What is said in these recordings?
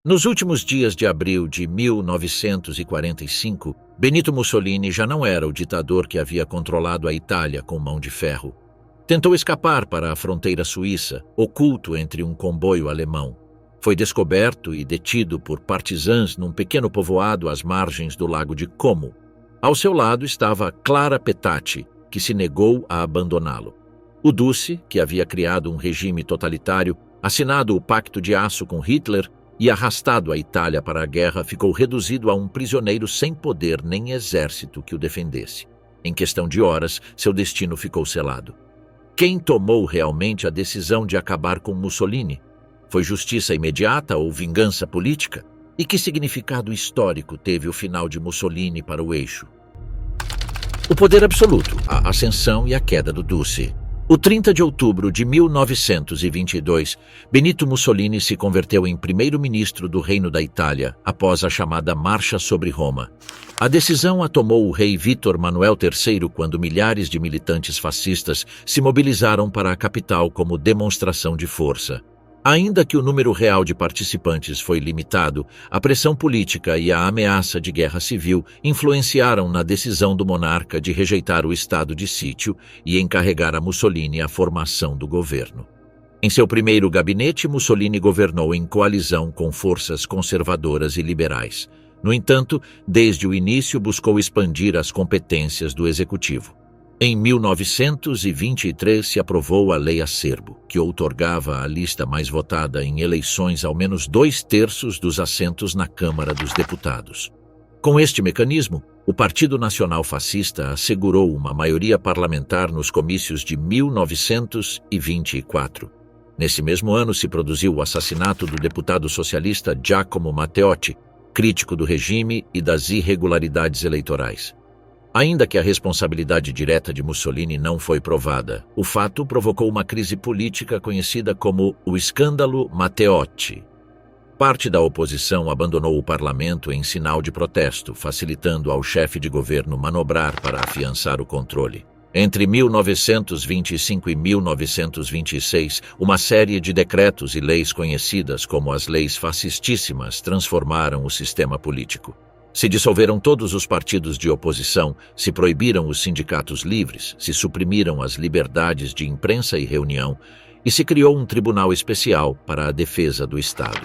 Nos últimos dias de abril de 1945, Benito Mussolini já não era o ditador que havia controlado a Itália com mão de ferro. Tentou escapar para a fronteira suíça, oculto entre um comboio alemão. Foi descoberto e detido por partisãs num pequeno povoado às margens do lago de Como. Ao seu lado estava Clara Petacci, que se negou a abandoná-lo. O Duce, que havia criado um regime totalitário, assinado o Pacto de Aço com Hitler e arrastado a Itália para a guerra, ficou reduzido a um prisioneiro sem poder nem exército que o defendesse. Em questão de horas, seu destino ficou selado. Quem tomou realmente a decisão de acabar com Mussolini? Foi justiça imediata ou vingança política? E que significado histórico teve o final de Mussolini para o eixo? O poder absoluto, a ascensão e a queda do Duce. O 30 de outubro de 1922, Benito Mussolini se converteu em primeiro-ministro do Reino da Itália, após a chamada Marcha sobre Roma. A decisão a tomou o rei Vítor Manuel III quando milhares de militantes fascistas se mobilizaram para a capital como demonstração de força. Ainda que o número real de participantes foi limitado, a pressão política e a ameaça de guerra civil influenciaram na decisão do monarca de rejeitar o estado de sítio e encarregar a Mussolini a formação do governo. Em seu primeiro gabinete, Mussolini governou em coalizão com forças conservadoras e liberais. No entanto, desde o início buscou expandir as competências do executivo. Em 1923 se aprovou a Lei Acerbo, que outorgava à lista mais votada em eleições ao menos 2/3 dos assentos na Câmara dos Deputados. Com este mecanismo, o Partido Nacional Fascista assegurou uma maioria parlamentar nos comícios de 1924. Nesse mesmo ano se produziu o assassinato do deputado socialista Giacomo Matteotti, crítico do regime e das irregularidades eleitorais. Ainda que a responsabilidade direta de Mussolini não foi provada, o fato provocou uma crise política conhecida como o Escândalo Matteotti. Parte da oposição abandonou o parlamento em sinal de protesto, facilitando ao chefe de governo manobrar para afiançar o controle. Entre 1925 e 1926, uma série de decretos e leis conhecidas como as leis fascistíssimas transformaram o sistema político. Se dissolveram todos os partidos de oposição, se proibiram os sindicatos livres, se suprimiram as liberdades de imprensa e reunião e se criou um tribunal especial para a defesa do Estado.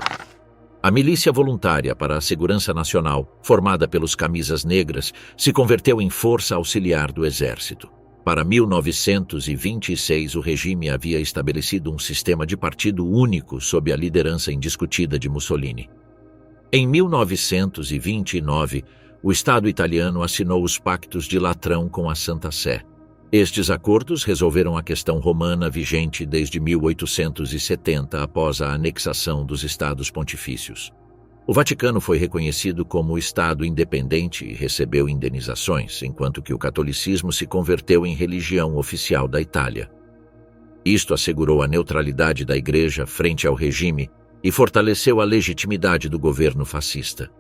A Milícia Voluntária para a Segurança Nacional, formada pelos Camisas Negras, se converteu em força auxiliar do Exército. Para 1926, o regime havia estabelecido um sistema de partido único sob a liderança indiscutida de Mussolini. Em 1929, o Estado italiano assinou os Pactos de Latrão com a Santa Sé. Estes acordos resolveram a questão romana vigente desde 1870, após a anexação dos Estados Pontifícios. O Vaticano foi reconhecido como Estado independente e recebeu indenizações, enquanto que o catolicismo se converteu em religião oficial da Itália. Isto assegurou a neutralidade da Igreja frente ao regime e fortaleceu a legitimidade do governo fascista.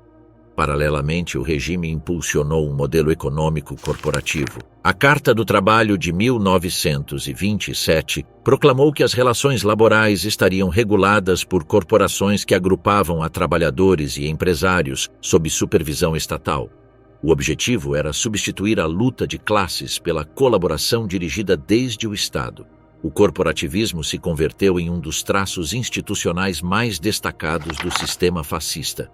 Paralelamente, o regime impulsionou um modelo econômico corporativo. A Carta do Trabalho de 1927 proclamou que as relações laborais estariam reguladas por corporações que agrupavam a trabalhadores e empresários sob supervisão estatal. O objetivo era substituir a luta de classes pela colaboração dirigida desde o Estado. O corporativismo se converteu em um dos traços institucionais mais destacados do sistema fascista.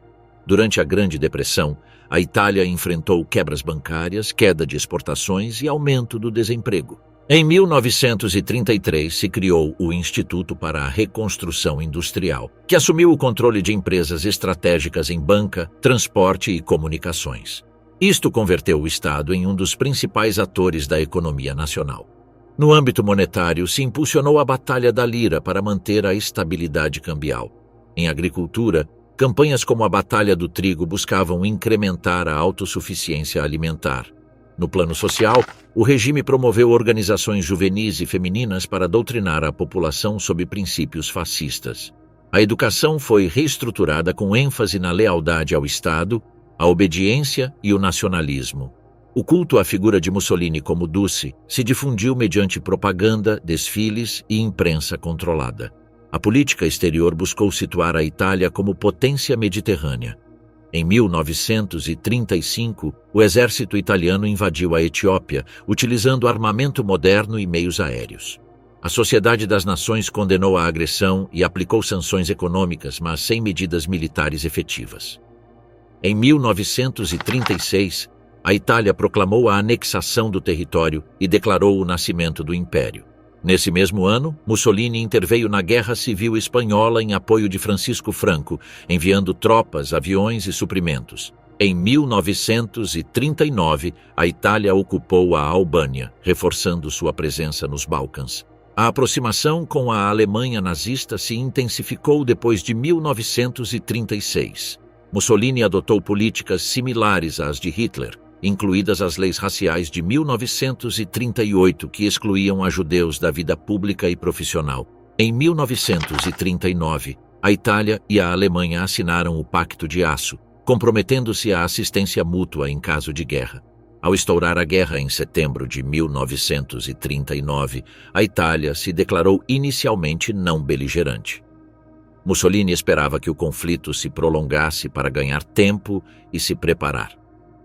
Durante a Grande Depressão, a Itália enfrentou quebras bancárias, queda de exportações e aumento do desemprego. Em 1933 se criou o Instituto para a Reconstrução Industrial, que assumiu o controle de empresas estratégicas em banca, transporte e comunicações. Isto converteu o Estado em um dos principais atores da economia nacional. No âmbito monetário, se impulsionou a Batalha da Lira para manter a estabilidade cambial. Em agricultura, campanhas como a Batalha do Trigo buscavam incrementar a autossuficiência alimentar. No plano social, o regime promoveu organizações juvenis e femininas para doutrinar a população sob princípios fascistas. A educação foi reestruturada com ênfase na lealdade ao Estado, a obediência e o nacionalismo. O culto à figura de Mussolini como Duce se difundiu mediante propaganda, desfiles e imprensa controlada. A política exterior buscou situar a Itália como potência mediterrânea. Em 1935, o exército italiano invadiu a Etiópia, utilizando armamento moderno e meios aéreos. A Sociedade das Nações condenou a agressão e aplicou sanções econômicas, mas sem medidas militares efetivas. Em 1936, a Itália proclamou a anexação do território e declarou o nascimento do Império. Nesse mesmo ano, Mussolini interveio na Guerra Civil Espanhola em apoio de Francisco Franco, enviando tropas, aviões e suprimentos. Em 1939, a Itália ocupou a Albânia, reforçando sua presença nos Balcãs. A aproximação com a Alemanha nazista se intensificou depois de 1936. Mussolini adotou políticas similares às de Hitler, incluídas as leis raciais de 1938, que excluíam a judeus da vida pública e profissional. Em 1939, a Itália e a Alemanha assinaram o Pacto de Aço, comprometendo-se à assistência mútua em caso de guerra. Ao estourar a guerra em setembro de 1939, a Itália se declarou inicialmente não beligerante. Mussolini esperava que o conflito se prolongasse para ganhar tempo e se preparar.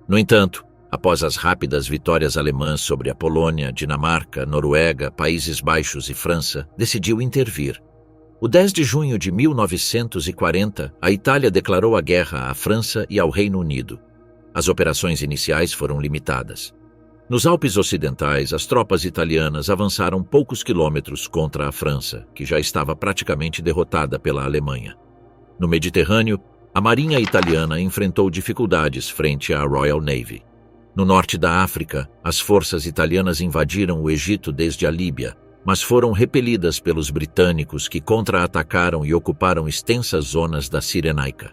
No entanto, após as rápidas vitórias alemãs sobre a Polônia, Dinamarca, Noruega, Países Baixos e França, decidiu intervir. O 10 de junho de 1940, a Itália declarou a guerra à França e ao Reino Unido. As operações iniciais foram limitadas. Nos Alpes Ocidentais, as tropas italianas avançaram poucos quilômetros contra a França, que já estava praticamente derrotada pela Alemanha. No Mediterrâneo, a Marinha Italiana enfrentou dificuldades frente à Royal Navy. No norte da África, as forças italianas invadiram o Egito desde a Líbia, mas foram repelidas pelos britânicos, que contra-atacaram e ocuparam extensas zonas da Cirenaica.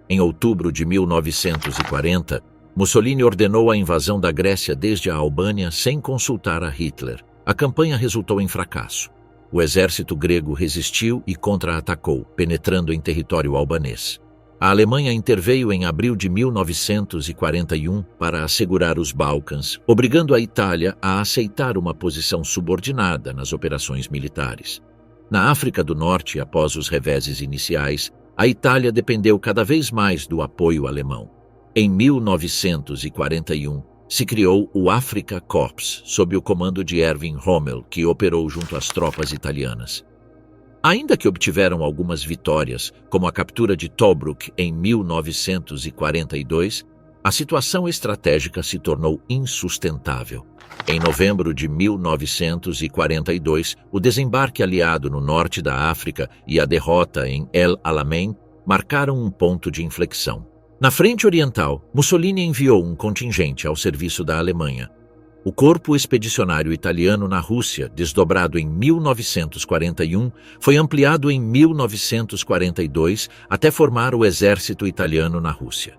Em outubro de 1940, Mussolini ordenou a invasão da Grécia desde a Albânia sem consultar a Hitler. A campanha resultou em fracasso. O exército grego resistiu e contra-atacou, penetrando em território albanês. A Alemanha interveio em abril de 1941 para assegurar os Balcãs, obrigando a Itália a aceitar uma posição subordinada nas operações militares. Na África do Norte, após os reveses iniciais, a Itália dependeu cada vez mais do apoio alemão. Em 1941, se criou o Afrika Korps, sob o comando de Erwin Rommel, que operou junto às tropas italianas. Ainda que obtiveram algumas vitórias, como a captura de Tobruk em 1942, a situação estratégica se tornou insustentável. Em novembro de 1942, o desembarque aliado no norte da África e a derrota em El Alamein marcaram um ponto de inflexão. Na frente oriental, Mussolini enviou um contingente ao serviço da Alemanha. O Corpo Expedicionário Italiano na Rússia, desdobrado em 1941, foi ampliado em 1942 até formar o Exército Italiano na Rússia.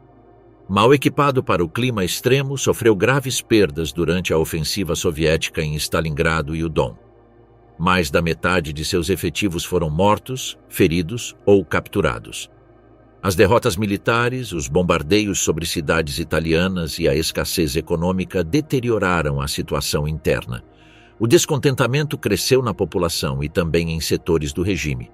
Mal equipado para o clima extremo, sofreu graves perdas durante a ofensiva soviética em Stalingrado e o Don. Mais da metade de seus efetivos foram mortos, feridos ou capturados. As derrotas militares, os bombardeios sobre cidades italianas e a escassez econômica deterioraram a situação interna. O descontentamento cresceu na população e também em setores do regime.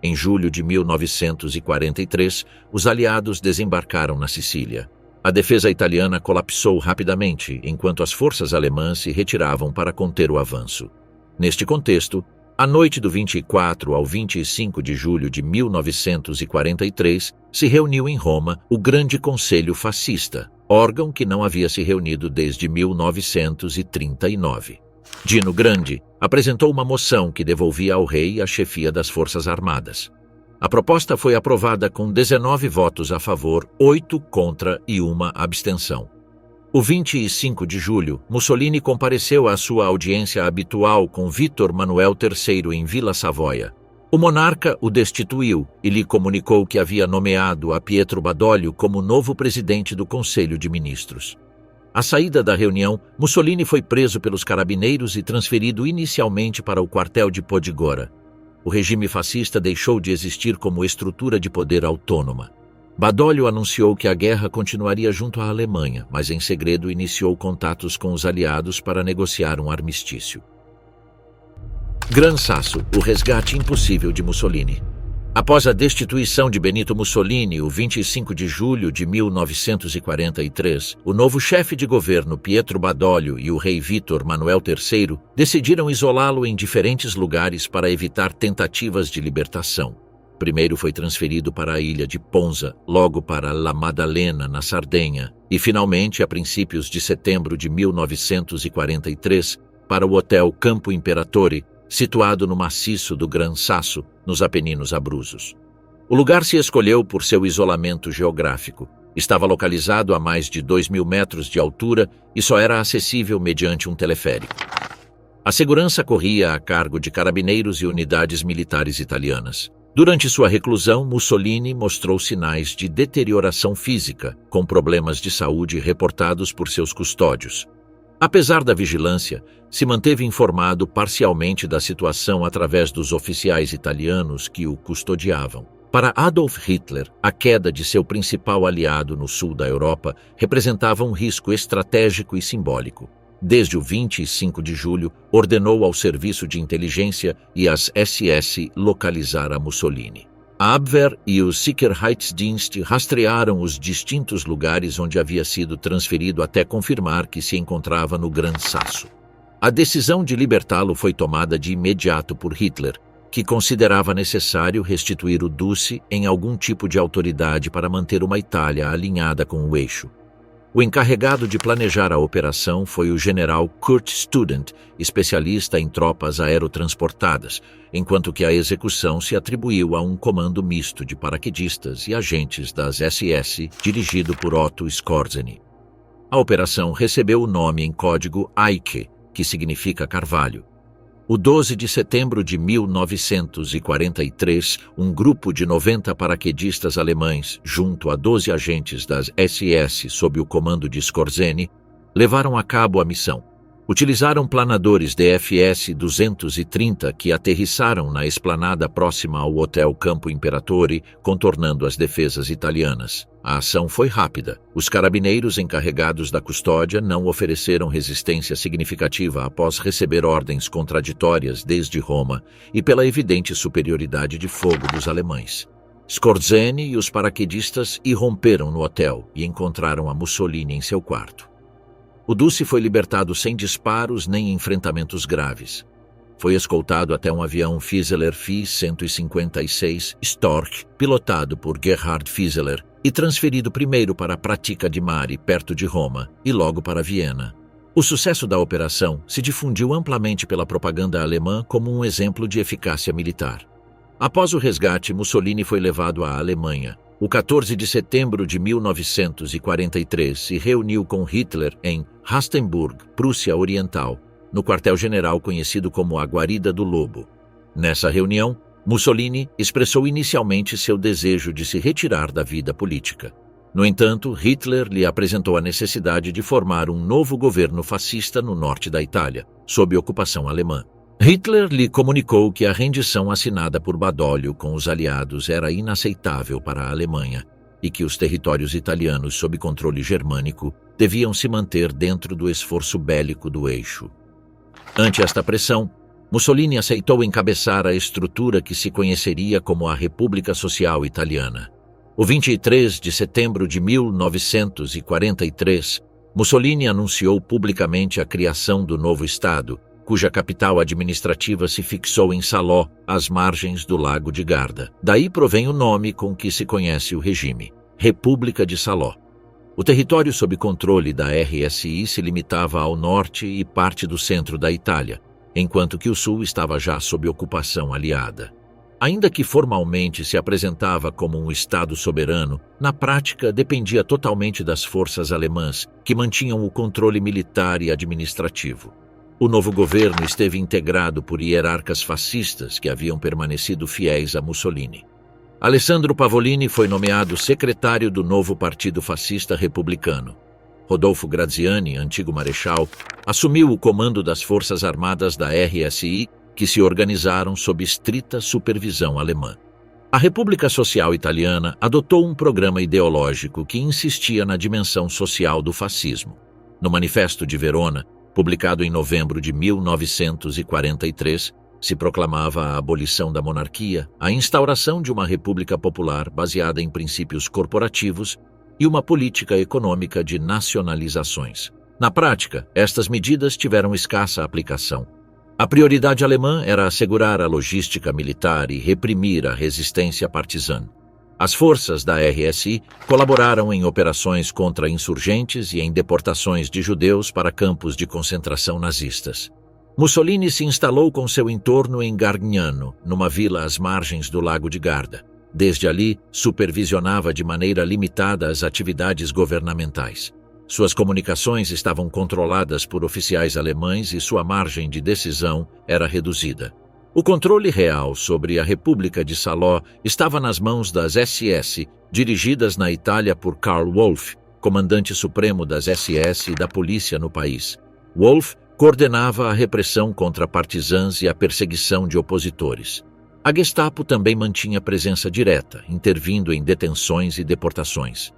Em julho de 1943, os aliados desembarcaram na Sicília. A defesa italiana colapsou rapidamente, enquanto as forças alemãs se retiravam para conter o avanço. Neste contexto, à noite do 24 ao 25 de julho de 1943, se reuniu em Roma o Grande Conselho Fascista, órgão que não havia se reunido desde 1939. Dino Grande apresentou uma moção que devolvia ao rei a chefia das Forças Armadas. A proposta foi aprovada com 19 votos a favor, 8 contra e 1 abstenção. O 25 de julho, Mussolini compareceu à sua audiência habitual com Vítor Manuel III em Vila Savoia. O monarca o destituiu e lhe comunicou que havia nomeado a Pietro Badoglio como novo presidente do Conselho de Ministros. À saída da reunião, Mussolini foi preso pelos carabineiros e transferido inicialmente para o quartel de Podigora. O regime fascista deixou de existir como estrutura de poder autônoma. Badoglio anunciou que a guerra continuaria junto à Alemanha, mas em segredo iniciou contatos com os aliados para negociar um armistício. Gran Sasso, o resgate impossível de Mussolini. Após a destituição de Benito Mussolini, o 25 de julho de 1943, o novo chefe de governo Pietro Badoglio e o rei Vítor Manuel III decidiram isolá-lo em diferentes lugares para evitar tentativas de libertação. Primeiro foi transferido para a ilha de Ponza, logo para La Maddalena, na Sardenha, e finalmente, a princípios de setembro de 1943, para o Hotel Campo Imperatore, situado no maciço do Gran Sasso, nos Apeninos Abruzos. O lugar se escolheu por seu isolamento geográfico. Estava localizado a mais de 2.000 metros de altura e só era acessível mediante um teleférico. A segurança corria a cargo de carabineiros e unidades militares italianas. Durante sua reclusão, Mussolini mostrou sinais de deterioração física, com problemas de saúde reportados por seus custódios. Apesar da vigilância, se manteve informado parcialmente da situação através dos oficiais italianos que o custodiavam. Para Adolf Hitler, a queda de seu principal aliado no sul da Europa representava um risco estratégico e simbólico. Desde o 25 de julho, ordenou ao Serviço de Inteligência e às SS localizar a Mussolini. A Abwehr e o Sicherheitsdienst rastrearam os distintos lugares onde havia sido transferido até confirmar que se encontrava no Gran Sasso. A decisão de libertá-lo foi tomada de imediato por Hitler, que considerava necessário restituir o Duce em algum tipo de autoridade para manter uma Itália alinhada com o eixo. O encarregado de planejar a operação foi o general Kurt Student, especialista em tropas aerotransportadas, enquanto que a execução se atribuiu a um comando misto de paraquedistas e agentes das SS, dirigido por Otto Skorzeny. A operação recebeu o nome em código Eike, que significa carvalho. O 12 de setembro de 1943, um grupo de 90 paraquedistas alemães, junto a 12 agentes das SS sob o comando de Skorzeny, levaram a cabo a missão. Utilizaram planadores DFS-230 que aterrissaram na esplanada próxima ao Hotel Campo Imperatore, contornando as defesas italianas. A ação foi rápida. Os carabineiros encarregados da custódia não ofereceram resistência significativa após receber ordens contraditórias desde Roma e pela evidente superioridade de fogo dos alemães. Skorzeny e os paraquedistas irromperam no hotel e encontraram a Mussolini em seu quarto. O Duce foi libertado sem disparos nem enfrentamentos graves. Foi escoltado até um avião Fieseler Fi-156 Storch, pilotado por Gerhard Fieseler, e transferido primeiro para Pratica di Mare, perto de Roma, e logo para Viena. O sucesso da operação se difundiu amplamente pela propaganda alemã como um exemplo de eficácia militar. Após o resgate, Mussolini foi levado à Alemanha. O 14 de setembro de 1943 se reuniu com Hitler em Rastenburg, Prússia Oriental, no quartel-general conhecido como a Guarida do Lobo. Nessa reunião, Mussolini expressou inicialmente seu desejo de se retirar da vida política. No entanto, Hitler lhe apresentou a necessidade de formar um novo governo fascista no norte da Itália, sob ocupação alemã. Hitler lhe comunicou que a rendição assinada por Badoglio com os aliados era inaceitável para a Alemanha e que os territórios italianos sob controle germânico deviam se manter dentro do esforço bélico do eixo. Ante esta pressão, Mussolini aceitou encabeçar a estrutura que se conheceria como a República Social Italiana. O 23 de setembro de 1943, Mussolini anunciou publicamente a criação do novo Estado, cuja capital administrativa se fixou em Salò, às margens do Lago de Garda. Daí provém o nome com que se conhece o regime, República de Salò. O território sob controle da RSI se limitava ao norte e parte do centro da Itália, enquanto que o sul estava já sob ocupação aliada. Ainda que formalmente se apresentava como um Estado soberano, na prática dependia totalmente das forças alemãs, que mantinham o controle militar e administrativo. O novo governo esteve integrado por hierarcas fascistas que haviam permanecido fiéis a Mussolini. Alessandro Pavolini foi nomeado secretário do novo Partido Fascista Republicano. Rodolfo Graziani, antigo marechal, assumiu o comando das Forças Armadas da RSI, que se organizaram sob estrita supervisão alemã. A República Social Italiana adotou um programa ideológico que insistia na dimensão social do fascismo. No Manifesto de Verona, publicado em novembro de 1943, Se proclamava a abolição da monarquia, a instauração de uma república popular baseada em princípios corporativos e uma política econômica de nacionalizações. Na prática, estas medidas tiveram escassa aplicação. A prioridade alemã era assegurar a logística militar e reprimir a resistência partisã. As forças da RSI colaboraram em operações contra insurgentes e em deportações de judeus para campos de concentração nazistas. Mussolini se instalou com seu entorno em Gargnano, numa vila às margens do Lago de Garda. Desde ali, supervisionava de maneira limitada as atividades governamentais. Suas comunicações estavam controladas por oficiais alemães e sua margem de decisão era reduzida. O controle real sobre a República de Saló estava nas mãos das SS, dirigidas na Itália por Karl Wolff, comandante supremo das SS e da polícia no país. Wolff coordenava a repressão contra partisãs e a perseguição de opositores. A Gestapo também mantinha presença direta, intervindo em detenções e deportações.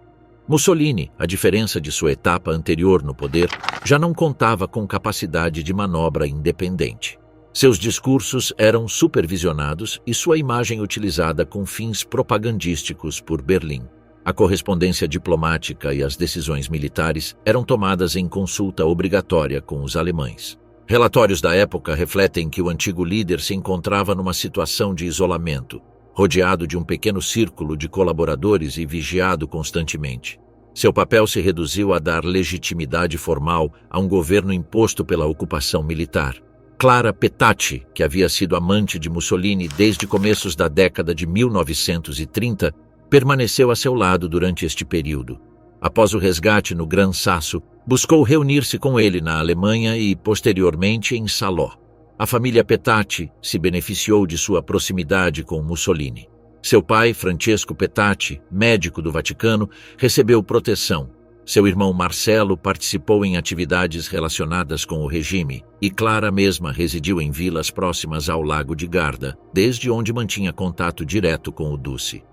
Mussolini, à diferença de sua etapa anterior no poder, já não contava com capacidade de manobra independente. Seus discursos eram supervisionados e sua imagem utilizada com fins propagandísticos por Berlim. A correspondência diplomática e as decisões militares eram tomadas em consulta obrigatória com os alemães. Relatórios da época refletem que o antigo líder se encontrava numa situação de isolamento, rodeado de um pequeno círculo de colaboradores e vigiado constantemente. Seu papel se reduziu a dar legitimidade formal a um governo imposto pela ocupação militar. Clara Petacci, que havia sido amante de Mussolini desde começos da década de 1930, permaneceu a seu lado durante este período. Após o resgate no Gran Sasso, buscou reunir-se com ele na Alemanha e, posteriormente, em Salò. A família Petacci se beneficiou de sua proximidade com Mussolini. Seu pai, Francesco Petacci, médico do Vaticano, recebeu proteção. Seu irmão Marcelo participou em atividades relacionadas com o regime e Clara mesma residiu em vilas próximas ao Lago de Garda, desde onde mantinha contato direto com o Duce.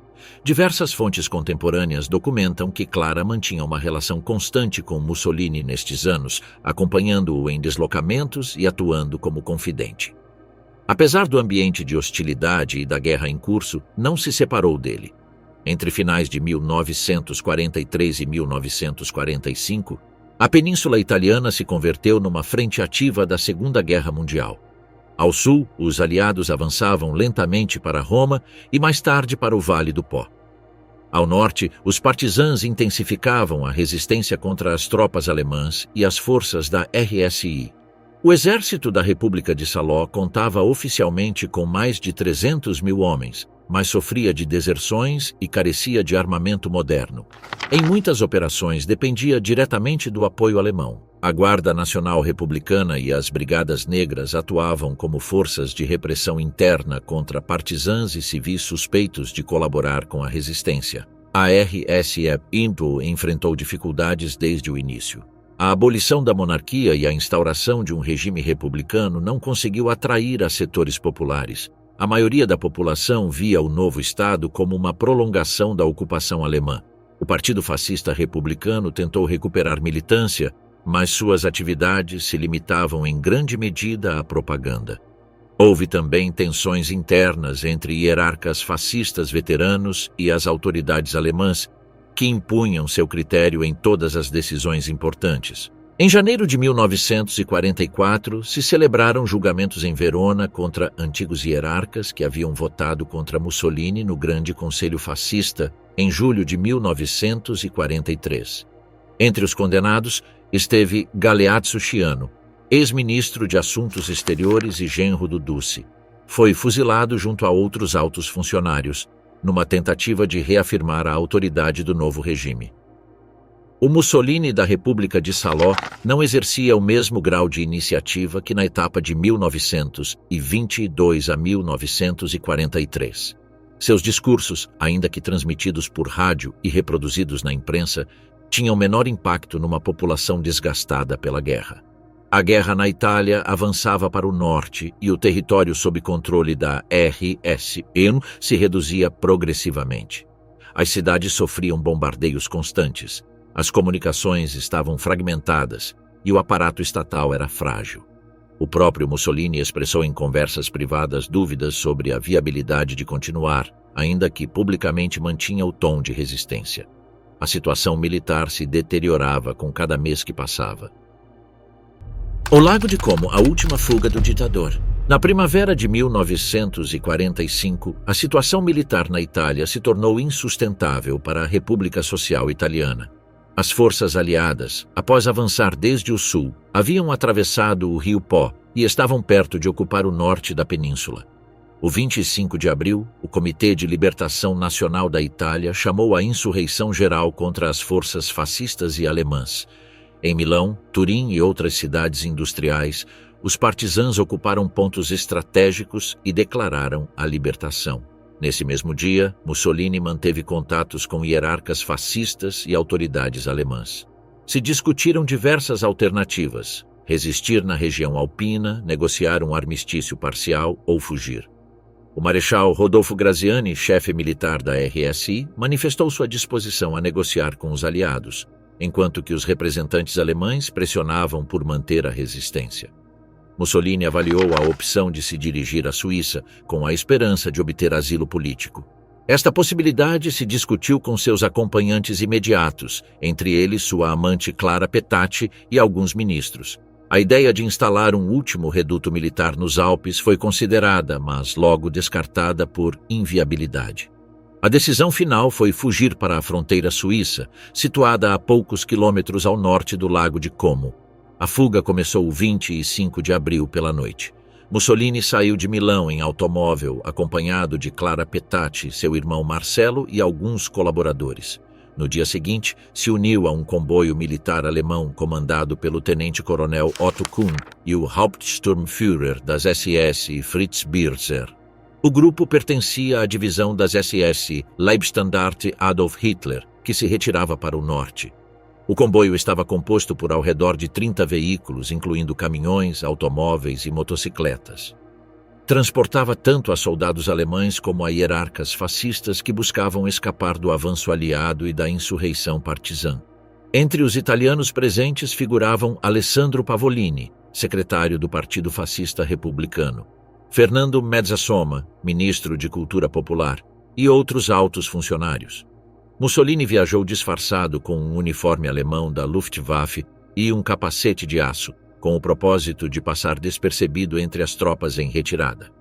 Diversas fontes contemporâneas documentam que Clara mantinha uma relação constante com Mussolini nestes anos, acompanhando-o em deslocamentos e atuando como confidente. Apesar do ambiente de hostilidade e da guerra em curso, não se separou dele. Entre finais de 1943 e 1945, a Península Italiana se converteu numa frente ativa da Segunda Guerra Mundial. Ao sul, os aliados avançavam lentamente para Roma e mais tarde para o Vale do Pó. Ao norte, os partisãs intensificavam a resistência contra as tropas alemãs e as forças da RSI. O exército da República de Salò contava oficialmente com mais de 300 mil homens, mas sofria de deserções e carecia de armamento moderno. Em muitas operações dependia diretamente do apoio alemão. A Guarda Nacional Republicana e as Brigadas Negras atuavam como forças de repressão interna contra partisãs e civis suspeitos de colaborar com a resistência. A RSE enfrentou dificuldades desde o início. A abolição da monarquia e a instauração de um regime republicano não conseguiu atrair a setores populares. A maioria da população via o novo Estado como uma prolongação da ocupação alemã. O Partido Fascista Republicano tentou recuperar militância, mas suas atividades se limitavam em grande medida à propaganda. Houve também tensões internas entre hierarcas fascistas veteranos e as autoridades alemãs, que impunham seu critério em todas as decisões importantes. Em janeiro de 1944, se celebraram julgamentos em Verona contra antigos hierarcas que haviam votado contra Mussolini no Grande Conselho Fascista em julho de 1943. Entre os condenados esteve Galeazzo Ciano, ex-ministro de Assuntos Exteriores e genro do Duce. Foi fuzilado junto a outros altos funcionários, numa tentativa de reafirmar a autoridade do novo regime. O Mussolini da República de Salò não exercia o mesmo grau de iniciativa que na etapa de 1922 a 1943. Seus discursos, ainda que transmitidos por rádio e reproduzidos na imprensa, tinham menor impacto numa população desgastada pela guerra. A guerra na Itália avançava para o norte e o território sob controle da RSI se reduzia progressivamente. As cidades sofriam bombardeios constantes. As comunicações estavam fragmentadas e o aparato estatal era frágil. O próprio Mussolini expressou em conversas privadas dúvidas sobre a viabilidade de continuar, ainda que publicamente mantinha o tom de resistência. A situação militar se deteriorava com cada mês que passava. O Lago de Como, a última fuga do ditador. Na primavera de 1945, a situação militar na Itália se tornou insustentável para a República Social Italiana. As forças aliadas, após avançar desde o sul, haviam atravessado o rio Pó e estavam perto de ocupar o norte da península. O 25 de abril, o Comitê de Libertação Nacional da Itália chamou a insurreição geral contra as forças fascistas e alemãs. Em Milão, Turim e outras cidades industriais, os partisãos ocuparam pontos estratégicos e declararam a libertação. Nesse mesmo dia, Mussolini manteve contatos com hierarcas fascistas e autoridades alemãs. Se discutiram diversas alternativas: resistir na região alpina, negociar um armistício parcial ou fugir. O marechal Rodolfo Graziani, chefe militar da RSI, manifestou sua disposição a negociar com os aliados, enquanto que os representantes alemães pressionavam por manter a resistência. Mussolini avaliou a opção de se dirigir à Suíça com a esperança de obter asilo político. Esta possibilidade se discutiu com seus acompanhantes imediatos, entre eles sua amante Clara Petacci e alguns ministros. A ideia de instalar um último reduto militar nos Alpes foi considerada, mas logo descartada por inviabilidade. A decisão final foi fugir para a fronteira suíça, situada a poucos quilômetros ao norte do Lago de Como. A fuga começou 25 de abril pela noite. Mussolini saiu de Milão em automóvel, acompanhado de Clara Petacci, seu irmão Marcelo e alguns colaboradores. No dia seguinte, se uniu a um comboio militar alemão comandado pelo tenente-coronel Otto Kuhn e o Hauptsturmführer das SS Fritz Birzer. O grupo pertencia à divisão das SS Leibstandarte Adolf Hitler, que se retirava para o norte. O comboio estava composto por ao redor de 30 veículos, incluindo caminhões, automóveis e motocicletas. Transportava tanto a soldados alemães como a hierarcas fascistas que buscavam escapar do avanço aliado e da insurreição partisã. Entre os italianos presentes figuravam Alessandro Pavolini, secretário do Partido Fascista Republicano, Fernando Mezzassoma, ministro de Cultura Popular, e outros altos funcionários. Mussolini viajou disfarçado com um uniforme alemão da Luftwaffe e um capacete de aço, com o propósito de passar despercebido entre as tropas em retirada.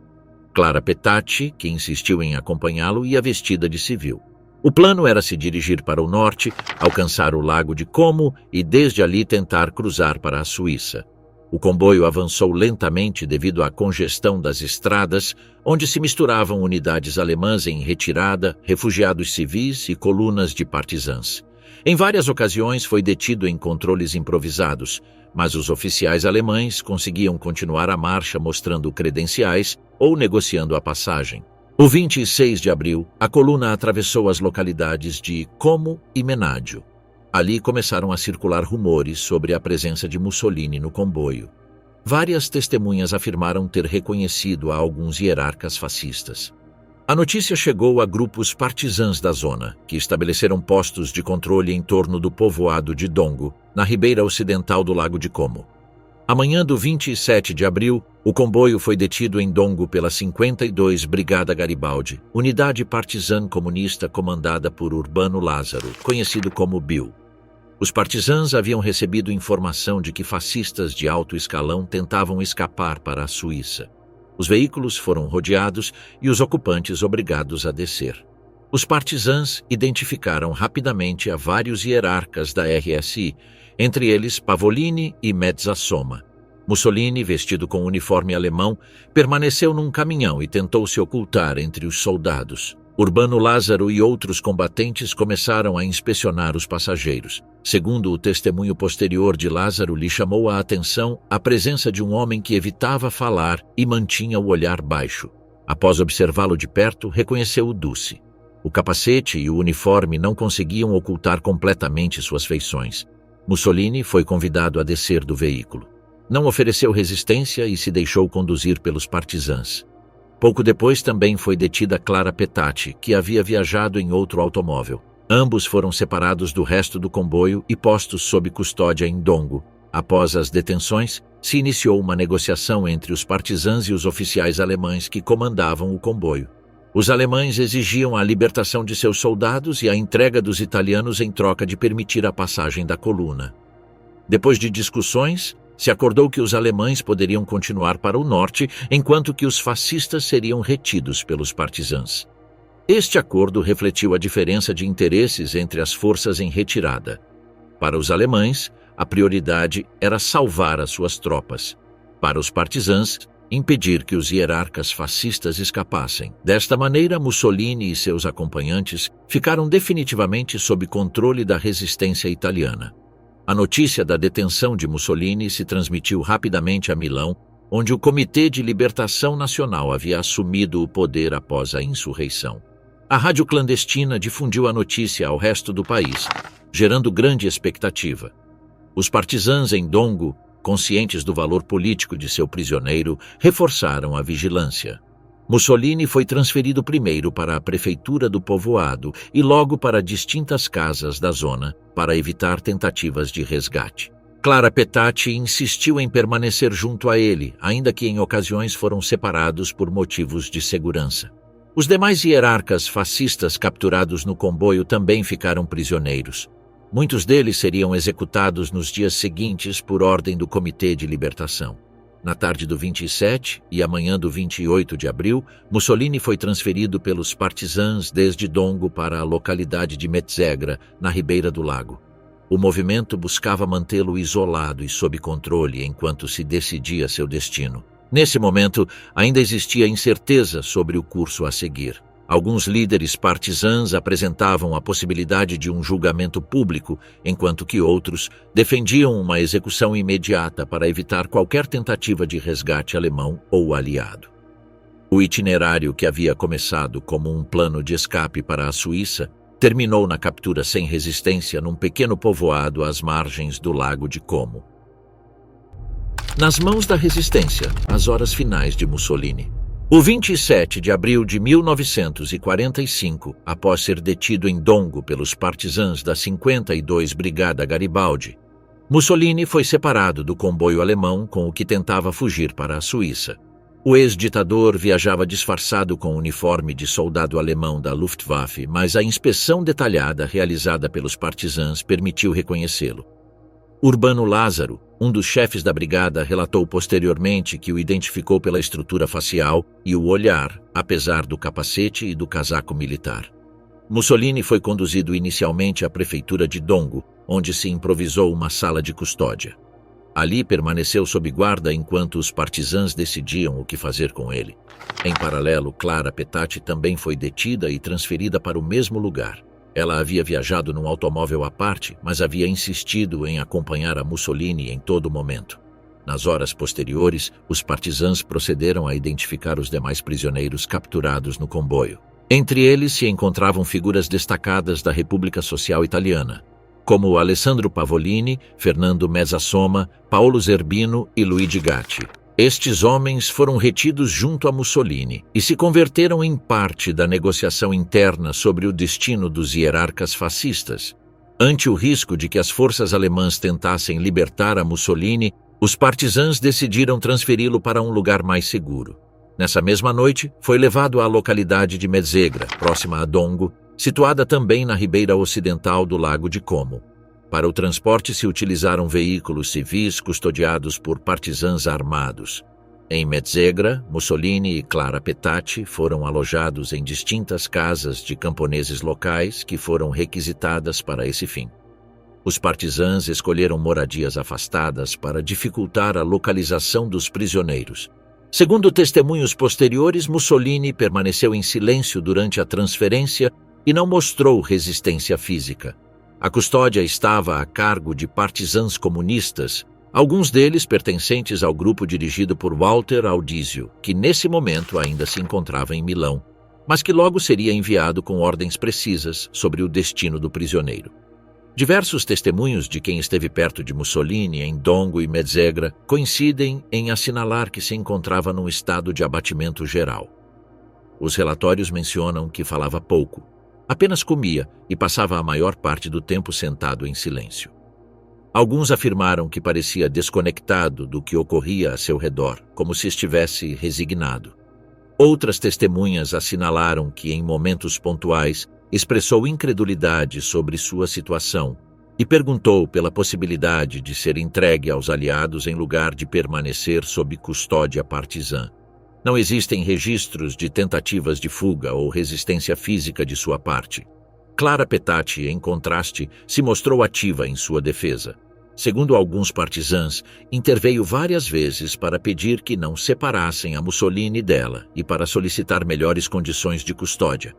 Clara Petacci, que insistiu em acompanhá-lo, ia vestida de civil. O plano era se dirigir para o norte, alcançar o Lago de Como e desde ali tentar cruzar para a Suíça. O comboio avançou lentamente devido à congestão das estradas, onde se misturavam unidades alemãs em retirada, refugiados civis e colunas de partisãs. Em várias ocasiões foi detido em controles improvisados, mas os oficiais alemães conseguiam continuar a marcha mostrando credenciais ou negociando a passagem. O 26 de abril, a coluna atravessou as localidades de Como e Menaggio. Ali começaram a circular rumores sobre a presença de Mussolini no comboio. Várias testemunhas afirmaram ter reconhecido a alguns hierarcas fascistas. A notícia chegou a grupos partisãs da zona, que estabeleceram postos de controle em torno do povoado de Dongo, na ribeira ocidental do Lago de Como. Amanhã do 27 de abril, o comboio foi detido em Dongo pela 52 Brigada Garibaldi, unidade partisã comunista comandada por Urbano Lázaro, conhecido como Bill. Os partisãs haviam recebido informação de que fascistas de alto escalão tentavam escapar para a Suíça. Os veículos foram rodeados e os ocupantes obrigados a descer. Os partisãs identificaram rapidamente a vários hierarcas da RSI, entre eles Pavolini e Mezzassoma. Mussolini, vestido com uniforme alemão, permaneceu num caminhão e tentou se ocultar entre os soldados. Urbano Lázaro e outros combatentes começaram a inspecionar os passageiros. Segundo o testemunho posterior de Lázaro, lhe chamou a atenção a presença de um homem que evitava falar e mantinha o olhar baixo. Após observá-lo de perto, reconheceu o Duce. O capacete e o uniforme não conseguiam ocultar completamente suas feições. Mussolini foi convidado a descer do veículo. Não ofereceu resistência e se deixou conduzir pelos partisãs. Pouco depois também foi detida Clara Petacci, que havia viajado em outro automóvel. Ambos foram separados do resto do comboio e postos sob custódia em Dongo. Após as detenções, se iniciou uma negociação entre os partisãs e os oficiais alemães que comandavam o comboio. Os alemães exigiam a libertação de seus soldados e a entrega dos italianos em troca de permitir a passagem da coluna. Depois de discussões, se acordou que os alemães poderiam continuar para o norte, enquanto que os fascistas seriam retidos pelos partisãs. Este acordo refletiu a diferença de interesses entre as forças em retirada. Para os alemães, a prioridade era salvar as suas tropas. Para os partisãs, impedir que os hierarcas fascistas escapassem. Desta maneira, Mussolini e seus acompanhantes ficaram definitivamente sob controle da resistência italiana. A notícia da detenção de Mussolini se transmitiu rapidamente a Milão, onde o Comitê de Libertação Nacional havia assumido o poder após a insurreição. A rádio clandestina difundiu a notícia ao resto do país, gerando grande expectativa. Os partisãs em Dongo, conscientes do valor político de seu prisioneiro, reforçaram a vigilância. Mussolini foi transferido primeiro para a prefeitura do povoado e logo para distintas casas da zona, para evitar tentativas de resgate. Clara Petacci insistiu em permanecer junto a ele, ainda que em ocasiões foram separados por motivos de segurança. Os demais hierarcas fascistas capturados no comboio também ficaram prisioneiros. Muitos deles seriam executados nos dias seguintes por ordem do Comitê de Libertação. Na tarde do 27 e amanhã do 28 de abril, Mussolini foi transferido pelos partisãs desde Dongo para a localidade de Metzegra, na ribeira do lago. O movimento buscava mantê-lo isolado e sob controle enquanto se decidia seu destino. Nesse momento, ainda existia incerteza sobre o curso a seguir. Alguns líderes partisãs apresentavam a possibilidade de um julgamento público, enquanto que outros defendiam uma execução imediata para evitar qualquer tentativa de resgate alemão ou aliado. O itinerário que havia começado como um plano de escape para a Suíça terminou na captura sem resistência num pequeno povoado às margens do Lago de Como. Nas mãos da resistência, as horas finais de Mussolini. O 27 de abril de 1945, após ser detido em Dongo pelos partisãs da 52 Brigada Garibaldi, Mussolini foi separado do comboio alemão com o que tentava fugir para a Suíça. O ex-ditador viajava disfarçado com o uniforme de soldado alemão da Luftwaffe, mas a inspeção detalhada realizada pelos partisãs permitiu reconhecê-lo. Urbano Lázaro, um dos chefes da brigada, relatou posteriormente que o identificou pela estrutura facial e o olhar, apesar do capacete e do casaco militar. Mussolini foi conduzido inicialmente à prefeitura de Dongo, onde se improvisou uma sala de custódia. Ali permaneceu sob guarda enquanto os partisãs decidiam o que fazer com ele. Em paralelo, Clara Petacci também foi detida e transferida para o mesmo lugar. Ela havia viajado num automóvel à parte, mas havia insistido em acompanhar a Mussolini em todo momento. Nas horas posteriores, os partisãs procederam a identificar os demais prisioneiros capturados no comboio. Entre eles se encontravam figuras destacadas da República Social Italiana, como Alessandro Pavolini, Fernando Mezzassoma, Paolo Zerbino e Luigi Gatti. Estes homens foram retidos junto a Mussolini e se converteram em parte da negociação interna sobre o destino dos hierarcas fascistas. Ante o risco de que as forças alemãs tentassem libertar a Mussolini, os partisãs decidiram transferi-lo para um lugar mais seguro. Nessa mesma noite, foi levado à localidade de Metzegra, próxima a Dongo, situada também na ribeira ocidental do Lago de Como. Para o transporte se utilizaram veículos civis custodiados por partisãs armados. Em Metzegra, Mussolini e Clara Petacci foram alojados em distintas casas de camponeses locais que foram requisitadas para esse fim. Os partisãs escolheram moradias afastadas para dificultar a localização dos prisioneiros. Segundo testemunhos posteriores, Mussolini permaneceu em silêncio durante a transferência e não mostrou resistência física. A custódia estava a cargo de partisãs comunistas, alguns deles pertencentes ao grupo dirigido por Walter Audizio, que nesse momento ainda se encontrava em Milão, mas que logo seria enviado com ordens precisas sobre o destino do prisioneiro. Diversos testemunhos de quem esteve perto de Mussolini em Dongo e Metzegra coincidem em assinalar que se encontrava num estado de abatimento geral. Os relatórios mencionam que falava pouco, apenas comia e passava a maior parte do tempo sentado em silêncio. Alguns afirmaram que parecia desconectado do que ocorria a seu redor, como se estivesse resignado. Outras testemunhas assinalaram que, em momentos pontuais, expressou incredulidade sobre sua situação e perguntou pela possibilidade de ser entregue aos aliados em lugar de permanecer sob custódia partizã. Não existem registros de tentativas de fuga ou resistência física de sua parte. Clara Petacci, em contraste, se mostrou ativa em sua defesa. Segundo alguns partisãs, interveio várias vezes para pedir que não separassem a Mussolini dela e para solicitar melhores condições de custódia.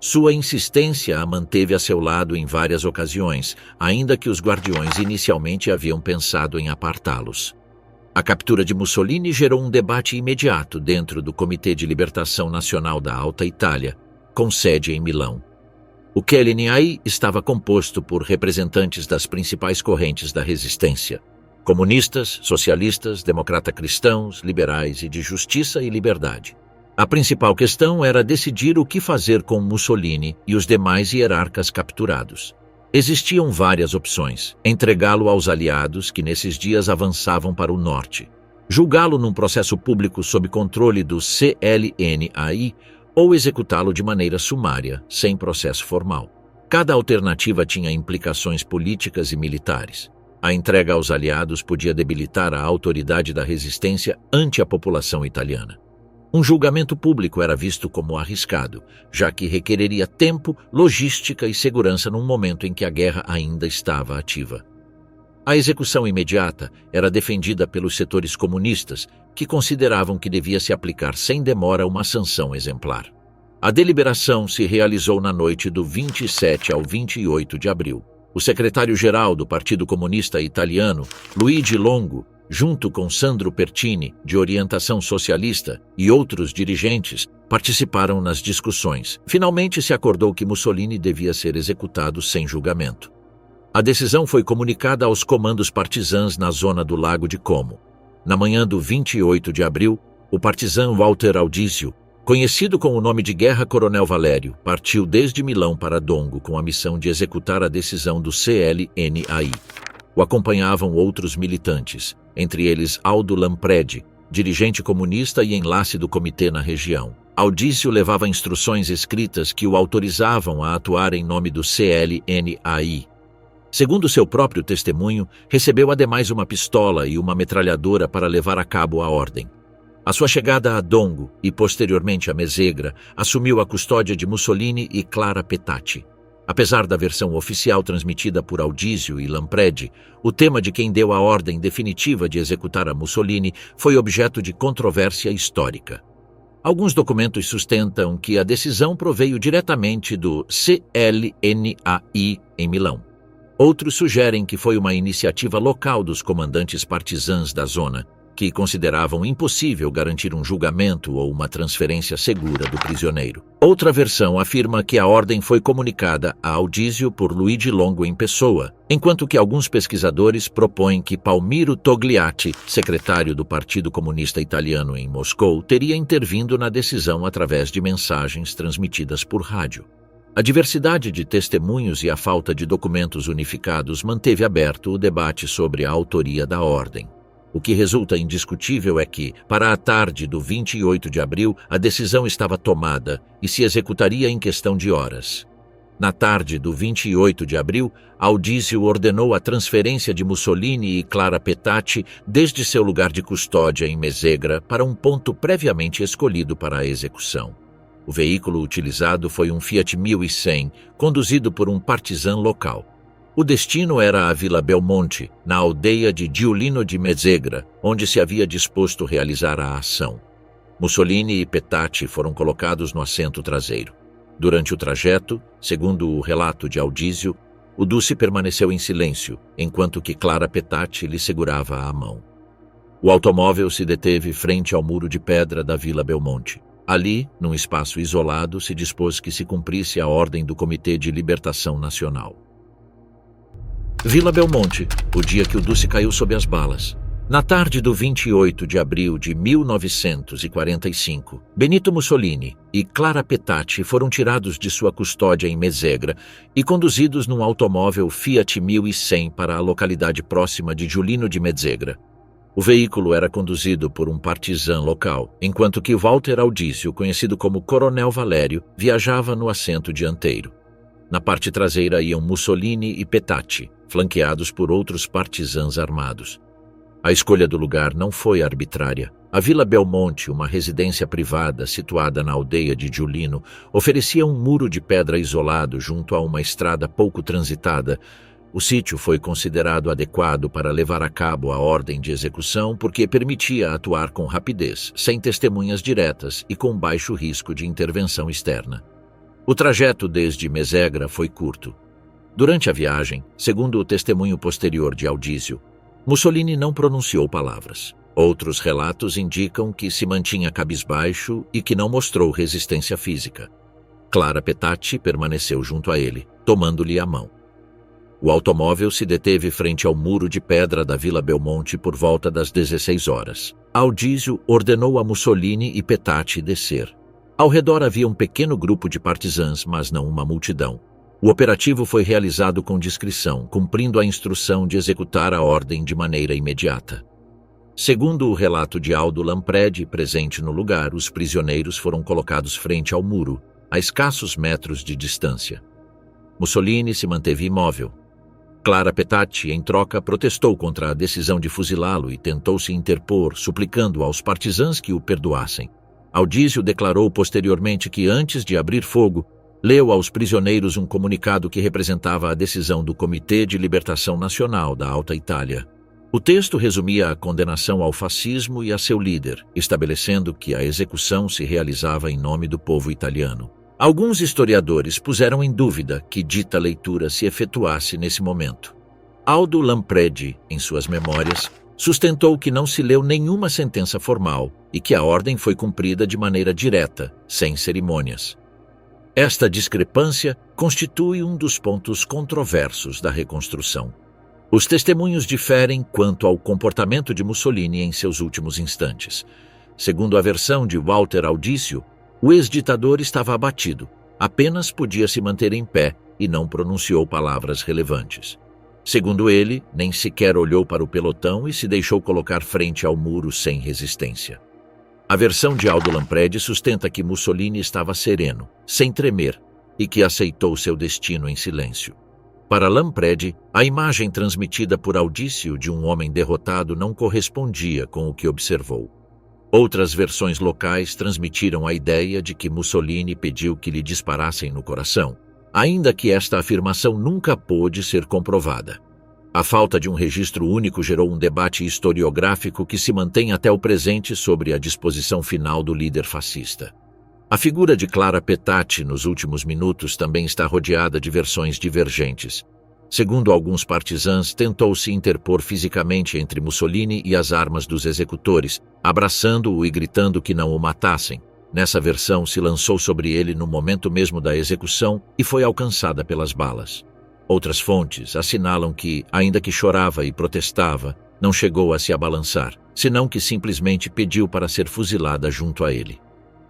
Sua insistência a manteve a seu lado em várias ocasiões, ainda que os guardiões inicialmente haviam pensado em apartá-los. A captura de Mussolini gerou um debate imediato dentro do Comitê de Libertação Nacional da Alta Itália, com sede em Milão. O QLNI estava composto por representantes das principais correntes da resistência: comunistas, socialistas, democrata-cristãos, liberais e de justiça e liberdade. A principal questão era decidir o que fazer com Mussolini e os demais hierarcas capturados. Existiam várias opções: entregá-lo aos aliados que nesses dias avançavam para o norte, julgá-lo num processo público sob controle do CLNAI ou executá-lo de maneira sumária, sem processo formal. Cada alternativa tinha implicações políticas e militares. A entrega aos aliados podia debilitar a autoridade da resistência ante a população italiana. Um julgamento público era visto como arriscado, já que requereria tempo, logística e segurança num momento em que a guerra ainda estava ativa. A execução imediata era defendida pelos setores comunistas, que consideravam que devia se aplicar sem demora uma sanção exemplar. A deliberação se realizou na noite do 27 ao 28 de abril. O secretário-geral do Partido Comunista Italiano, Luigi Longo, junto com Sandro Pertini, de orientação socialista, e outros dirigentes, participaram nas discussões. Finalmente se acordou que Mussolini devia ser executado sem julgamento. A decisão foi comunicada aos comandos partisãs na zona do Lago de Como. Na manhã do 28 de abril, o partisã Walter Audizio, conhecido com o nome de Guerra Coronel Valério, partiu desde Milão para Dongo com a missão de executar a decisão do CLNAI. O acompanhavam outros militantes, entre eles Aldo Lampredi, dirigente comunista e enlace do comitê na região. Audizio levava instruções escritas que o autorizavam a atuar em nome do CLNAI. Segundo seu próprio testemunho, recebeu ademais uma pistola e uma metralhadora para levar a cabo a ordem. A sua chegada a Dongo e posteriormente a Mesegra assumiu a custódia de Mussolini e Clara Petacci. Apesar da versão oficial transmitida por Audizio e Lampredi, o tema de quem deu a ordem definitiva de executar a Mussolini foi objeto de controvérsia histórica. Alguns documentos sustentam que a decisão proveio diretamente do CLNAI em Milão. Outros sugerem que foi uma iniciativa local dos comandantes partisãs da zona, que consideravam impossível garantir um julgamento ou uma transferência segura do prisioneiro. Outra versão afirma que a ordem foi comunicada a Audizio por Luigi Longo em pessoa, enquanto que alguns pesquisadores propõem que Palmiro Togliatti, secretário do Partido Comunista Italiano em Moscou, teria intervindo na decisão através de mensagens transmitidas por rádio. A diversidade de testemunhos e a falta de documentos unificados manteve aberto o debate sobre a autoria da ordem. O que resulta indiscutível é que, para a tarde do 28 de abril, a decisão estava tomada e se executaria em questão de horas. Na tarde do 28 de abril, Audizio ordenou a transferência de Mussolini e Clara Petacci desde seu lugar de custódia em Mesegra para um ponto previamente escolhido para a execução. O veículo utilizado foi um Fiat 1100, conduzido por um partisã local. O destino era a Vila Belmonte, na aldeia de Giulino di Mesegra, onde se havia disposto realizar a ação. Mussolini e Petacci foram colocados no assento traseiro. Durante o trajeto, segundo o relato de Audizio, o Duce permaneceu em silêncio, enquanto que Clara Petacci lhe segurava a mão. O automóvel se deteve frente ao muro de pedra da Vila Belmonte. Ali, num espaço isolado, se dispôs que se cumprisse a ordem do Comitê de Libertação Nacional. Vila Belmonte, o dia que o Duce caiu sob as balas. Na tarde do 28 de abril de 1945, Benito Mussolini e Clara Petacci foram tirados de sua custódia em Mesegra e conduzidos num automóvel Fiat 1100 para a localidade próxima de Giulino de Mesegra. O veículo era conduzido por um partisã local, enquanto que Walter Audísio, conhecido como Coronel Valério, viajava no assento dianteiro. Na parte traseira iam Mussolini e Petacci, flanqueados por outros partisãs armados. A escolha do lugar não foi arbitrária. A Vila Belmonte, uma residência privada situada na aldeia de Giulino, oferecia um muro de pedra isolado junto a uma estrada pouco transitada. O sítio foi considerado adequado para levar a cabo a ordem de execução porque permitia atuar com rapidez, sem testemunhas diretas e com baixo risco de intervenção externa. O trajeto desde Mesegra foi curto. Durante a viagem, segundo o testemunho posterior de Audísio, Mussolini não pronunciou palavras. Outros relatos indicam que se mantinha cabisbaixo e que não mostrou resistência física. Clara Petacci permaneceu junto a ele, tomando-lhe a mão. O automóvel se deteve frente ao muro de pedra da Vila Belmonte por volta das 16 horas. Audísio ordenou a Mussolini e Petacci descer. Ao redor havia um pequeno grupo de partisãs, mas não uma multidão. O operativo foi realizado com discrição, cumprindo a instrução de executar a ordem de maneira imediata. Segundo o relato de Aldo Lampredi, presente no lugar, os prisioneiros foram colocados frente ao muro, a escassos metros de distância. Mussolini se manteve imóvel. Clara Petacci, em troca, protestou contra a decisão de fuzilá-lo e tentou se interpor, suplicando aos partisãs que o perdoassem. Audísio declarou posteriormente que, antes de abrir fogo, leu aos prisioneiros um comunicado que representava a decisão do Comitê de Libertação Nacional da Alta Itália. O texto resumia a condenação ao fascismo e a seu líder, estabelecendo que a execução se realizava em nome do povo italiano. Alguns historiadores puseram em dúvida que dita leitura se efetuasse nesse momento. Aldo Lampredi, em suas memórias, sustentou que não se leu nenhuma sentença formal e que a ordem foi cumprida de maneira direta, sem cerimônias. Esta discrepância constitui um dos pontos controversos da reconstrução. Os testemunhos diferem quanto ao comportamento de Mussolini em seus últimos instantes. Segundo a versão de Walter Audísio, o ex-ditador estava abatido, apenas podia se manter em pé e não pronunciou palavras relevantes. Segundo ele, nem sequer olhou para o pelotão e se deixou colocar frente ao muro sem resistência. A versão de Aldo Lampredi sustenta que Mussolini estava sereno, sem tremer, e que aceitou seu destino em silêncio. Para Lampredi, a imagem transmitida por Audísio de um homem derrotado não correspondia com o que observou. Outras versões locais transmitiram a ideia de que Mussolini pediu que lhe disparassem no coração, ainda que esta afirmação nunca pôde ser comprovada. A falta de um registro único gerou um debate historiográfico que se mantém até o presente sobre a disposição final do líder fascista. A figura de Clara Petacci nos últimos minutos também está rodeada de versões divergentes. Segundo alguns partisãs, tentou se interpor fisicamente entre Mussolini e as armas dos executores, abraçando-o e gritando que não o matassem. Nessa versão, se lançou sobre ele no momento mesmo da execução e foi alcançada pelas balas. Outras fontes assinalam que, ainda que chorava e protestava, não chegou a se abalançar, senão que simplesmente pediu para ser fuzilada junto a ele.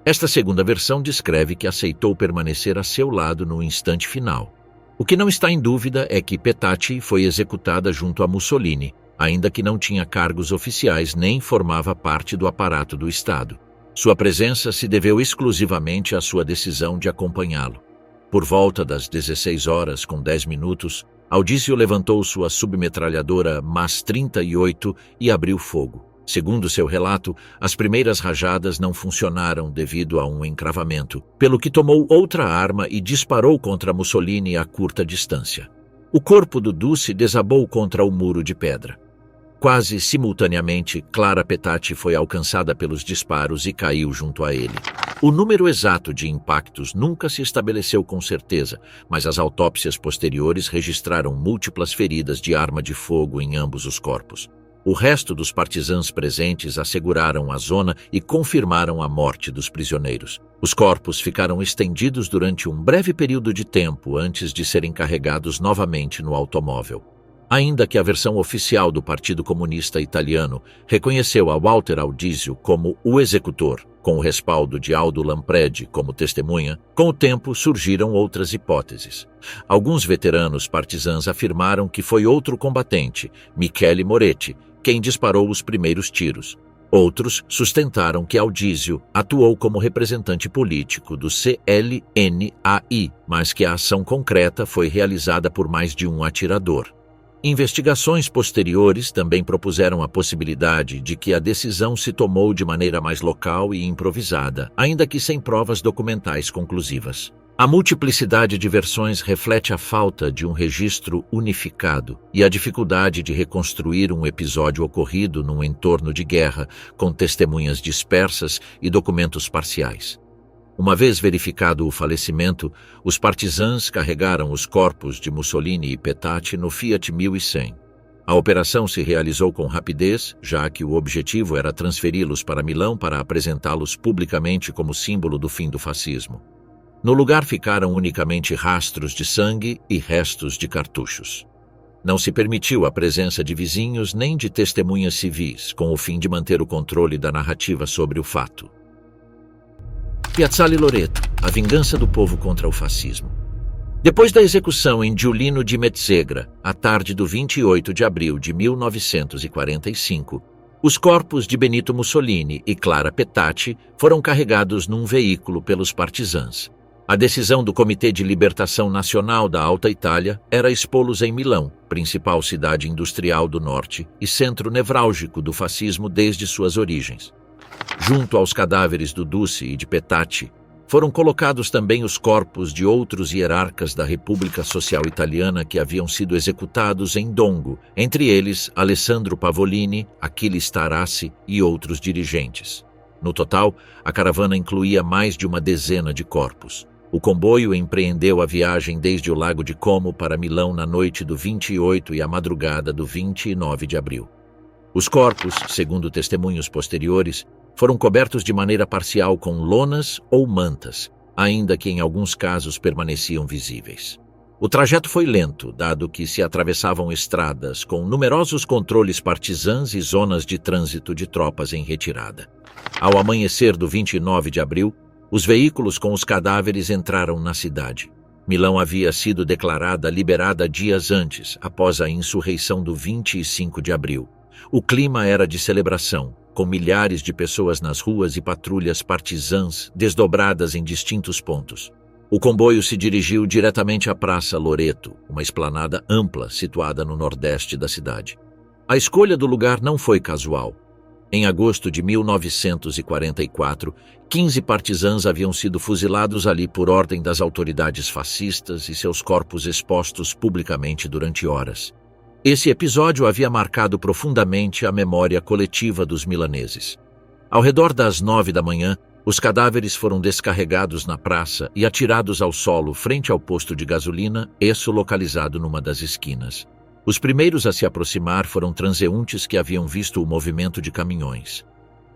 Esta segunda versão descreve que aceitou permanecer a seu lado no instante final. O que não está em dúvida é que Petacci foi executada junto a Mussolini, ainda que não tinha cargos oficiais nem formava parte do aparato do Estado. Sua presença se deveu exclusivamente à sua decisão de acompanhá-lo. Por volta das 16 horas com 10 minutos, Audísio levantou sua submetralhadora MAS 38 e abriu fogo. Segundo seu relato, as primeiras rajadas não funcionaram devido a um encravamento, pelo que tomou outra arma e disparou contra Mussolini a curta distância. O corpo do Duce desabou contra o muro de pedra. Quase simultaneamente, Clara Petacci foi alcançada pelos disparos e caiu junto a ele. O número exato de impactos nunca se estabeleceu com certeza, mas as autópsias posteriores registraram múltiplas feridas de arma de fogo em ambos os corpos. O resto dos partisãs presentes asseguraram a zona e confirmaram a morte dos prisioneiros. Os corpos ficaram estendidos durante um breve período de tempo antes de serem carregados novamente no automóvel. ainda que a versão oficial do Partido Comunista Italiano reconheceu a Walter Audísio como o executor, com o respaldo de Aldo Lampredi como testemunha. Com o tempo surgiram outras hipóteses. Alguns veteranos partisãs afirmaram que foi outro combatente, Michele Moretti, quem disparou os primeiros tiros. Outros sustentaram que Audísio atuou como representante político do CLNAI, mas que a ação concreta foi realizada por mais de um atirador. Investigações posteriores também propuseram a possibilidade de que a decisão se tomou de maneira mais local e improvisada, ainda que sem provas documentais conclusivas. A multiplicidade de versões reflete a falta de um registro unificado e a dificuldade de reconstruir um episódio ocorrido num entorno de guerra, com testemunhas dispersas e documentos parciais. Uma vez verificado o falecimento, os partisãs carregaram os corpos de Mussolini e Petacci no Fiat 1100. A operação se realizou com rapidez, já que o objetivo era transferi-los para Milão para apresentá-los publicamente como símbolo do fim do fascismo. No lugar ficaram unicamente rastros de sangue e restos de cartuchos. Não se permitiu a presença de vizinhos nem de testemunhas civis, com o fim de manter o controle da narrativa sobre o fato. Piazzale Loreto, a vingança do povo contra o fascismo. Depois da execução em Giulino di Mezzegra, à tarde do 28 de abril de 1945, os corpos de Benito Mussolini e Clara Petacci foram carregados num veículo pelos partisãs. A decisão do Comitê de Libertação Nacional da Alta Itália era expô-los em Milão, principal cidade industrial do norte e centro nevrálgico do fascismo desde suas origens. Junto aos cadáveres do Duce e de Petacci, foram colocados também os corpos de outros hierarcas da República Social Italiana que haviam sido executados em Dongo, entre eles Alessandro Pavolini, Achille Starassi e outros dirigentes. No total, a caravana incluía mais de uma dezena de corpos. O comboio empreendeu a viagem desde o Lago de Como para Milão na noite do 28 e a madrugada do 29 de abril. Os corpos, segundo testemunhos posteriores, foram cobertos de maneira parcial com lonas ou mantas, ainda que em alguns casos permaneciam visíveis. O trajeto foi lento, dado que se atravessavam estradas com numerosos controles partisãs e zonas de trânsito de tropas em retirada. Ao amanhecer do 29 de abril, os veículos com os cadáveres entraram na cidade. Milão havia sido declarada liberada dias antes, após a insurreição do 25 de abril. O clima era de celebração, com milhares de pessoas nas ruas e patrulhas partisãs desdobradas em distintos pontos. O comboio se dirigiu diretamente à Praça Loreto, uma esplanada ampla situada no nordeste da cidade. A escolha do lugar não foi casual. Em agosto de 1944, 15 partisãs haviam sido fuzilados ali por ordem das autoridades fascistas e seus corpos expostos publicamente durante horas. Esse episódio havia marcado profundamente a memória coletiva dos milaneses. Ao redor das 9 da manhã, os cadáveres foram descarregados na praça e atirados ao solo frente ao posto de gasolina, isso localizado numa das esquinas. Os primeiros a se aproximar foram transeuntes que haviam visto o movimento de caminhões.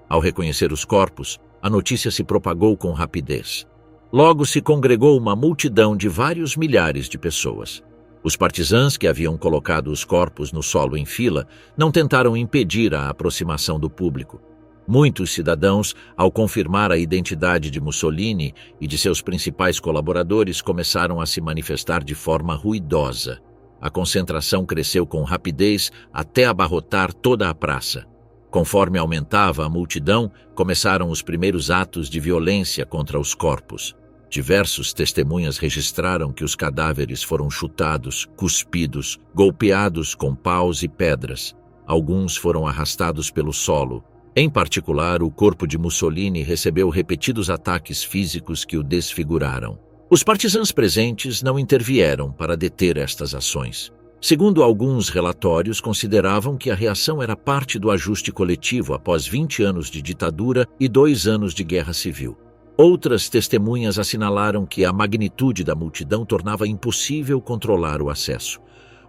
Ao reconhecer os corpos, a notícia se propagou com rapidez. Logo se congregou uma multidão de vários milhares de pessoas. Os partisãs que haviam colocado os corpos no solo em fila não tentaram impedir a aproximação do público. Muitos cidadãos, ao confirmar a identidade de Mussolini e de seus principais colaboradores, começaram a se manifestar de forma ruidosa. A concentração cresceu com rapidez até abarrotar toda a praça. Conforme aumentava a multidão, começaram os primeiros atos de violência contra os corpos. Diversos testemunhas registraram que os cadáveres foram chutados, cuspidos, golpeados com paus e pedras. Alguns foram arrastados pelo solo. Em particular, o corpo de Mussolini recebeu repetidos ataques físicos que o desfiguraram. Os partisãs presentes não intervieram para deter estas ações. Segundo alguns relatórios, consideravam que a reação era parte do ajuste coletivo após 20 anos de ditadura e 2 anos de guerra civil. Outras testemunhas assinalaram que a magnitude da multidão tornava impossível controlar o acesso.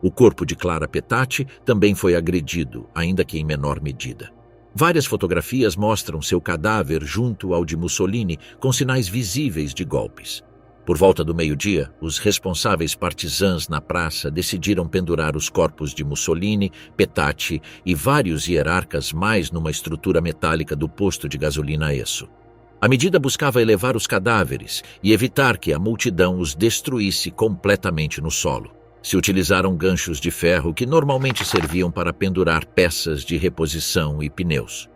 O corpo de Clara Petacci também foi agredido, ainda que em menor medida. Várias fotografias mostram seu cadáver junto ao de Mussolini, com sinais visíveis de golpes. Por volta do meio-dia, os responsáveis partisãs na praça decidiram pendurar os corpos de Mussolini, Petacci e vários hierarcas mais numa estrutura metálica do posto de gasolina Esso. A medida buscava elevar os cadáveres e evitar que a multidão os destruísse completamente no solo. Se utilizaram ganchos de ferro que normalmente serviam para pendurar peças de reposição e pneus.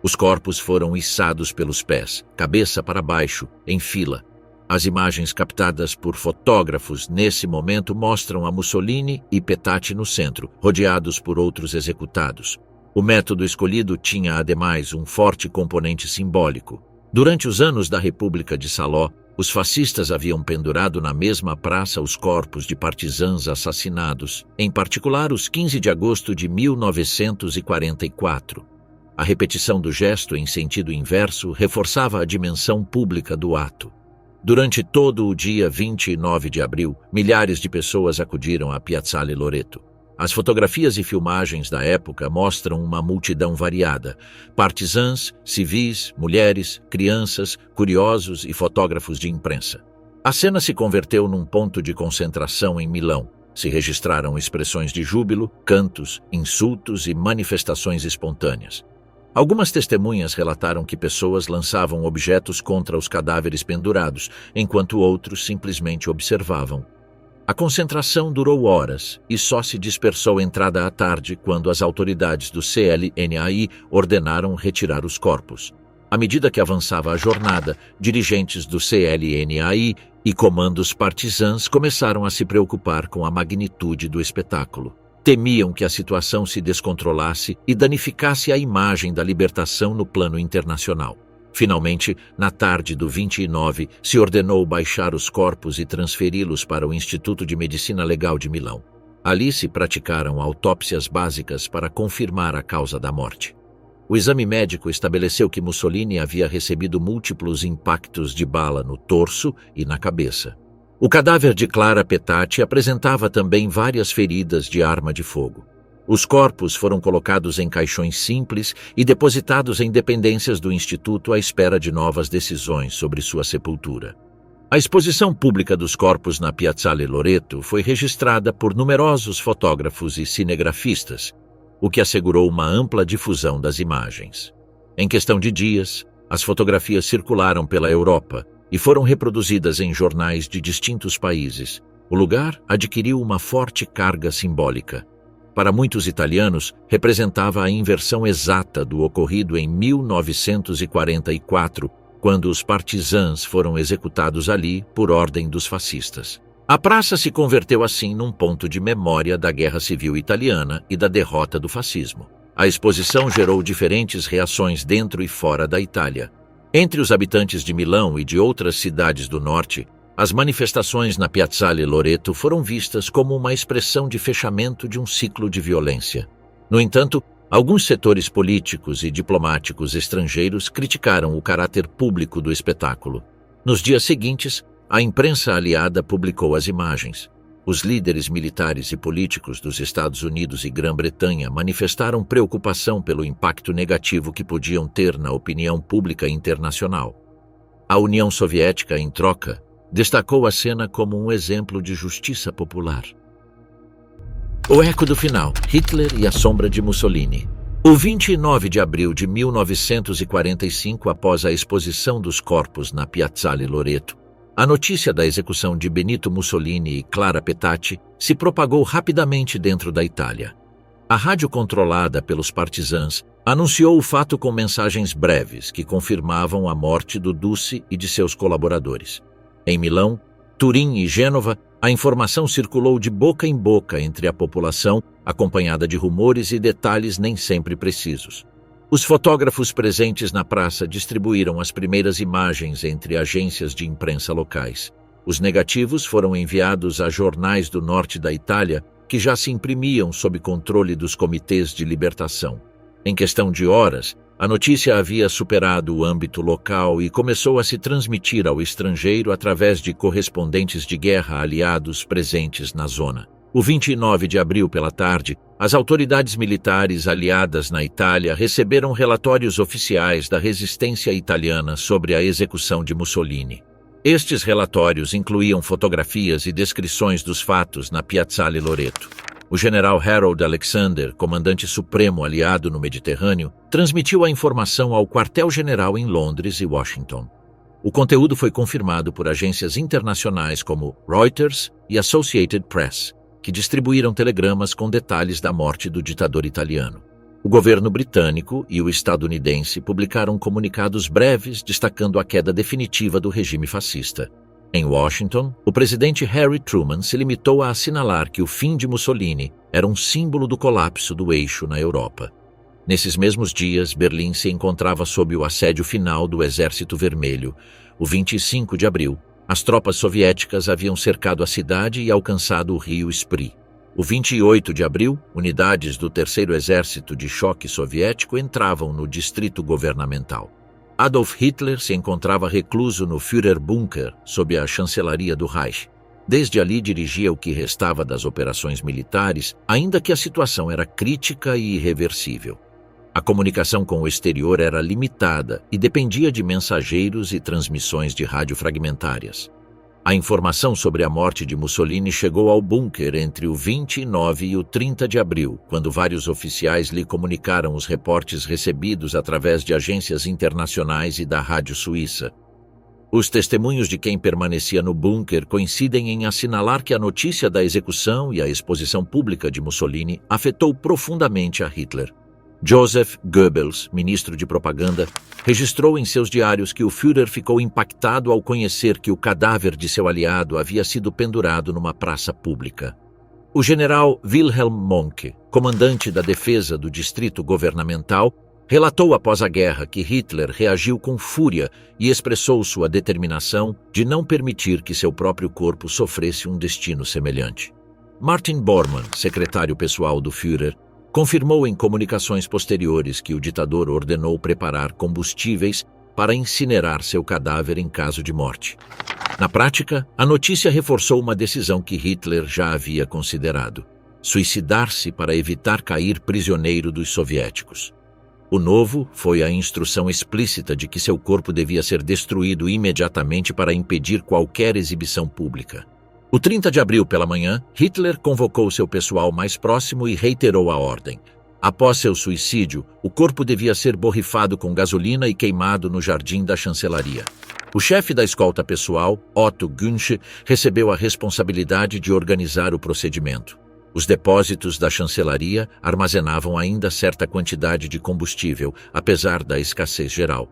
Os corpos foram içados pelos pés, cabeça para baixo, em fila. As imagens captadas por fotógrafos nesse momento mostram a Mussolini e Petacci no centro, rodeados por outros executados. O método escolhido tinha, ademais, um forte componente simbólico. Durante os anos da República de Saló, os fascistas haviam pendurado na mesma praça os corpos de partisãs assassinados, em particular os 15 de agosto de 1944. A repetição do gesto em sentido inverso reforçava a dimensão pública do ato. Durante todo o dia 29 de abril, milhares de pessoas acudiram à Piazzale Loreto. As fotografias e filmagens da época mostram uma multidão variada: partisãs, civis, mulheres, crianças, curiosos e fotógrafos de imprensa. A cena se converteu num ponto de concentração em Milão. Se registraram expressões de júbilo, cantos, insultos e manifestações espontâneas. Algumas testemunhas relataram que pessoas lançavam objetos contra os cadáveres pendurados, enquanto outros simplesmente observavam. A concentração durou horas e só se dispersou entrada à tarde quando as autoridades do CLNAI ordenaram retirar os corpos. À medida que avançava a jornada, dirigentes do CLNAI e comandos partisãs começaram a se preocupar com a magnitude do espetáculo. Temiam que a situação se descontrolasse e danificasse a imagem da libertação no plano internacional. Finalmente, na tarde do 29, se ordenou baixar os corpos e transferi-los para o Instituto de Medicina Legal de Milão. Ali se praticaram autópsias básicas para confirmar a causa da morte. O exame médico estabeleceu que Mussolini havia recebido múltiplos impactos de bala no torso e na cabeça. O cadáver de Clara Petacci apresentava também várias feridas de arma de fogo. Os corpos foram colocados em caixões simples e depositados em dependências do Instituto à espera de novas decisões sobre sua sepultura. A exposição pública dos corpos na Piazzale Loreto foi registrada por numerosos fotógrafos e cinegrafistas, o que assegurou uma ampla difusão das imagens. Em questão de dias, as fotografias circularam pela Europa e foram reproduzidas em jornais de distintos países. O lugar adquiriu uma forte carga simbólica. Para muitos italianos, representava a inversão exata do ocorrido em 1944, quando os partisãs foram executados ali por ordem dos fascistas. A praça se converteu assim num ponto de memória da Guerra Civil Italiana e da derrota do fascismo. A exposição gerou diferentes reações dentro e fora da Itália. Entre os habitantes de Milão e de outras cidades do norte, as manifestações na Piazzale Loreto foram vistas como uma expressão de fechamento de um ciclo de violência. No entanto, alguns setores políticos e diplomáticos estrangeiros criticaram o caráter público do espetáculo. Nos dias seguintes, a imprensa aliada publicou as imagens. Os líderes militares e políticos dos Estados Unidos e Grã-Bretanha manifestaram preocupação pelo impacto negativo que podiam ter na opinião pública internacional. A União Soviética, em troca, destacou a cena como um exemplo de justiça popular. O eco do final: Hitler e a sombra de Mussolini. O 29 de abril de 1945, após a exposição dos corpos na Piazzale Loreto, a notícia da execução de Benito Mussolini e Clara Petacci se propagou rapidamente dentro da Itália. A rádio controlada pelos partisãs anunciou o fato com mensagens breves que confirmavam a morte do Duce e de seus colaboradores. Em Milão, Turim e Gênova, a informação circulou de boca em boca entre a população, acompanhada de rumores e detalhes nem sempre precisos. Os fotógrafos presentes na praça distribuíram as primeiras imagens entre agências de imprensa locais. Os negativos foram enviados a jornais do norte da Itália, que já se imprimiam sob controle dos comitês de libertação. Em questão de horas, a notícia havia superado o âmbito local e começou a se transmitir ao estrangeiro através de correspondentes de guerra aliados presentes na zona. O 29 de abril pela tarde, as autoridades militares aliadas na Itália receberam relatórios oficiais da resistência italiana sobre a execução de Mussolini. Estes relatórios incluíam fotografias e descrições dos fatos na Piazzale Loreto. O general Harold Alexander, comandante supremo aliado no Mediterrâneo, transmitiu a informação ao quartel-general em Londres e Washington. O conteúdo foi confirmado por agências internacionais como Reuters e Associated Press, que distribuíram telegramas com detalhes da morte do ditador italiano. O governo britânico e o estadunidense publicaram comunicados breves destacando a queda definitiva do regime fascista. Em Washington, o presidente Harry Truman se limitou a assinalar que o fim de Mussolini era um símbolo do colapso do eixo na Europa. Nesses mesmos dias, Berlim se encontrava sob o assédio final do Exército Vermelho. O 25 de abril, as tropas soviéticas haviam cercado a cidade e alcançado o rio Spree. O 28 de abril, unidades do Terceiro Exército de Choque Soviético entravam no distrito governamental. Adolf Hitler se encontrava recluso no Führerbunker, sob a chancelaria do Reich. Desde ali dirigia o que restava das operações militares, ainda que a situação era crítica e irreversível. A comunicação com o exterior era limitada e dependia de mensageiros e transmissões de rádio fragmentárias. A informação sobre a morte de Mussolini chegou ao bunker entre o 29 e o 30 de abril, quando vários oficiais lhe comunicaram os reportes recebidos através de agências internacionais e da rádio suíça. Os testemunhos de quem permanecia no bunker coincidem em assinalar que a notícia da execução e a exposição pública de Mussolini afetou profundamente a Hitler. Joseph Goebbels, ministro de propaganda, registrou em seus diários que o Führer ficou impactado ao conhecer que o cadáver de seu aliado havia sido pendurado numa praça pública. O general Wilhelm Mohnke, comandante da defesa do distrito governamental, relatou após a guerra que Hitler reagiu com fúria e expressou sua determinação de não permitir que seu próprio corpo sofresse um destino semelhante. Martin Bormann, secretário pessoal do Führer, confirmou em comunicações posteriores que o ditador ordenou preparar combustíveis para incinerar seu cadáver em caso de morte. Na prática, a notícia reforçou uma decisão que Hitler já havia considerado: suicidar-se para evitar cair prisioneiro dos soviéticos. O novo foi a instrução explícita de que seu corpo devia ser destruído imediatamente para impedir qualquer exibição pública. O 30 de abril pela manhã, Hitler convocou seu pessoal mais próximo e reiterou a ordem. Após seu suicídio, o corpo devia ser borrifado com gasolina e queimado no jardim da chancelaria. O chefe da escolta pessoal, Otto Günsche, recebeu a responsabilidade de organizar o procedimento. Os depósitos da chancelaria armazenavam ainda certa quantidade de combustível, apesar da escassez geral.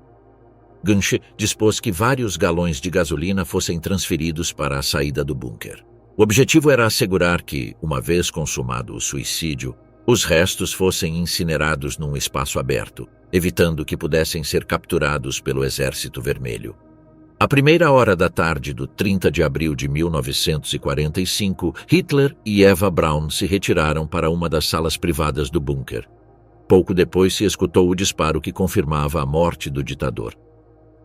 Günsche dispôs que vários galões de gasolina fossem transferidos para a saída do bunker. O objetivo era assegurar que, uma vez consumado o suicídio, os restos fossem incinerados num espaço aberto, evitando que pudessem ser capturados pelo Exército Vermelho. À primeira hora da tarde do 30 de abril de 1945, Hitler e Eva Braun se retiraram para uma das salas privadas do bunker. Pouco depois se escutou o disparo que confirmava a morte do ditador.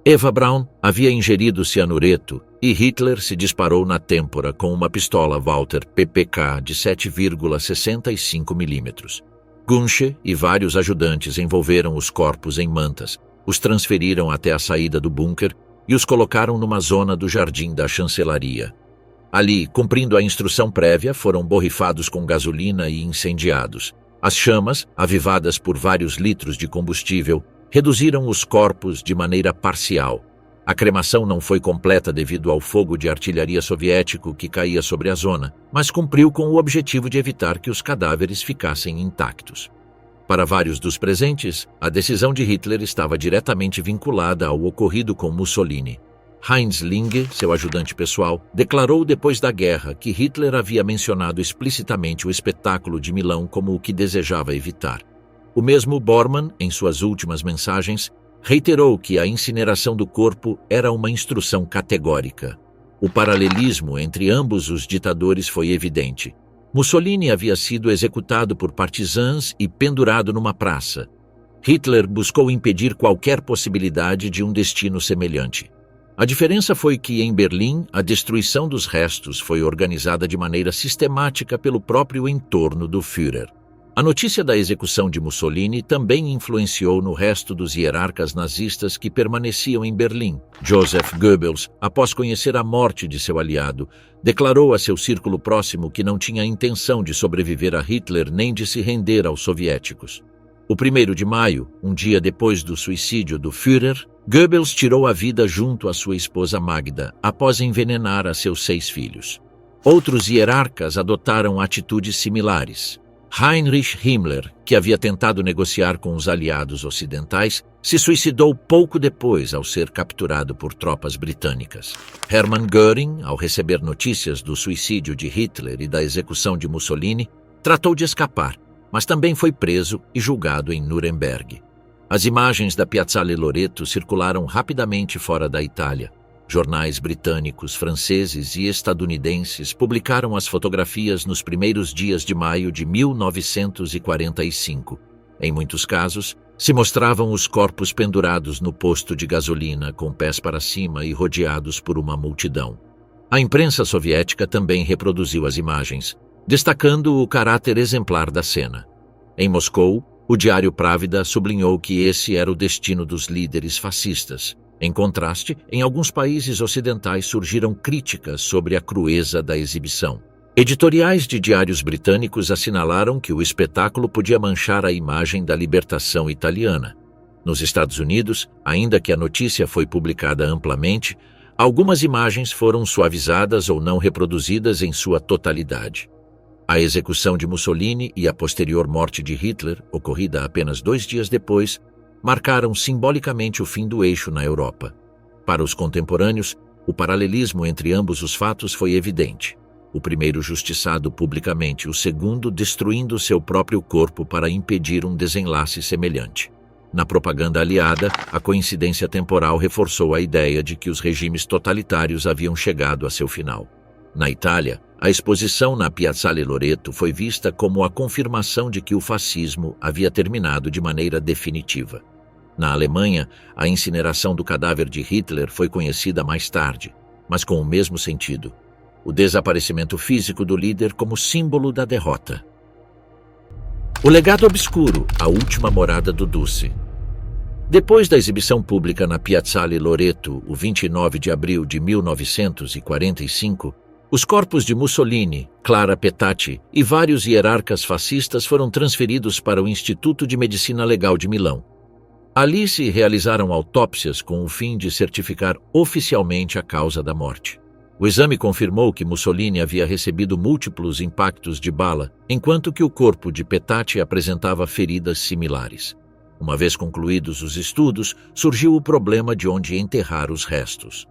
Eva Braun havia ingerido cianureto e Hitler se disparou na têmpora com uma pistola Walther PPK de 7,65 mm. Günsche e vários ajudantes envolveram os corpos em mantas, os transferiram até a saída do bunker e os colocaram numa zona do jardim da chancelaria. Ali, cumprindo a instrução prévia, foram borrifados com gasolina e incendiados. As chamas, avivadas por vários litros de combustível, reduziram os corpos de maneira parcial. A cremação não foi completa devido ao fogo de artilharia soviético que caía sobre a zona, mas cumpriu com o objetivo de evitar que os cadáveres ficassem intactos. Para vários dos presentes, a decisão de Hitler estava diretamente vinculada ao ocorrido com Mussolini. Heinz Linge, seu ajudante pessoal, declarou depois da guerra que Hitler havia mencionado explicitamente o espetáculo de Milão como o que desejava evitar. O mesmo Bormann, em suas últimas mensagens, reiterou que a incineração do corpo era uma instrução categórica. O paralelismo entre ambos os ditadores foi evidente. Mussolini havia sido executado por partisãs e pendurado numa praça. Hitler buscou impedir qualquer possibilidade de um destino semelhante. A diferença foi que, em Berlim, a destruição dos restos foi organizada de maneira sistemática pelo próprio entorno do Führer. A notícia da execução de Mussolini também influenciou no resto dos hierarcas nazistas que permaneciam em Berlim. Joseph Goebbels, após conhecer a morte de seu aliado, declarou a seu círculo próximo que não tinha intenção de sobreviver a Hitler nem de se render aos soviéticos. O 1º de maio, um dia depois do suicídio do Führer, Goebbels tirou a vida junto à sua esposa Magda, após envenenar a seus 6 filhos. Outros hierarcas adotaram atitudes similares. Heinrich Himmler, que havia tentado negociar com os aliados ocidentais, se suicidou pouco depois ao ser capturado por tropas britânicas. Hermann Göring, ao receber notícias do suicídio de Hitler e da execução de Mussolini, tratou de escapar, mas também foi preso e julgado em Nuremberg. As imagens da Piazzale Loreto circularam rapidamente fora da Itália. Jornais britânicos, franceses e estadunidenses publicaram as fotografias nos primeiros dias de maio de 1945. Em muitos casos, se mostravam os corpos pendurados no posto de gasolina, com pés para cima e rodeados por uma multidão. A imprensa soviética também reproduziu as imagens, destacando o caráter exemplar da cena. Em Moscou, o diário Pravda sublinhou que esse era o destino dos líderes fascistas. Em contraste, em alguns países ocidentais surgiram críticas sobre a crueza da exibição. Editoriais de diários britânicos assinalaram que o espetáculo podia manchar a imagem da libertação italiana. Nos Estados Unidos, ainda que a notícia foi publicada amplamente, algumas imagens foram suavizadas ou não reproduzidas em sua totalidade. A execução de Mussolini e a posterior morte de Hitler, ocorrida apenas 2 dias depois, marcaram simbolicamente o fim do eixo na Europa. Para os contemporâneos, o paralelismo entre ambos os fatos foi evidente. O primeiro justiçado publicamente, o segundo destruindo seu próprio corpo para impedir um desenlace semelhante. Na propaganda aliada, a coincidência temporal reforçou a ideia de que os regimes totalitários haviam chegado a seu final. Na Itália, a exposição na Piazzale Loreto foi vista como a confirmação de que o fascismo havia terminado de maneira definitiva. Na Alemanha, a incineração do cadáver de Hitler foi conhecida mais tarde, mas com o mesmo sentido: o desaparecimento físico do líder como símbolo da derrota. O legado obscuro, a última morada do Duce. Depois da exibição pública na Piazzale Loreto, o 29 de abril de 1945, os corpos de Mussolini, Clara Petacci e vários hierarcas fascistas foram transferidos para o Instituto de Medicina Legal de Milão. Ali se realizaram autópsias com o fim de certificar oficialmente a causa da morte. O exame confirmou que Mussolini havia recebido múltiplos impactos de bala, enquanto que o corpo de Petacci apresentava feridas similares. Uma vez concluídos os estudos, surgiu o problema de onde enterrar os restos.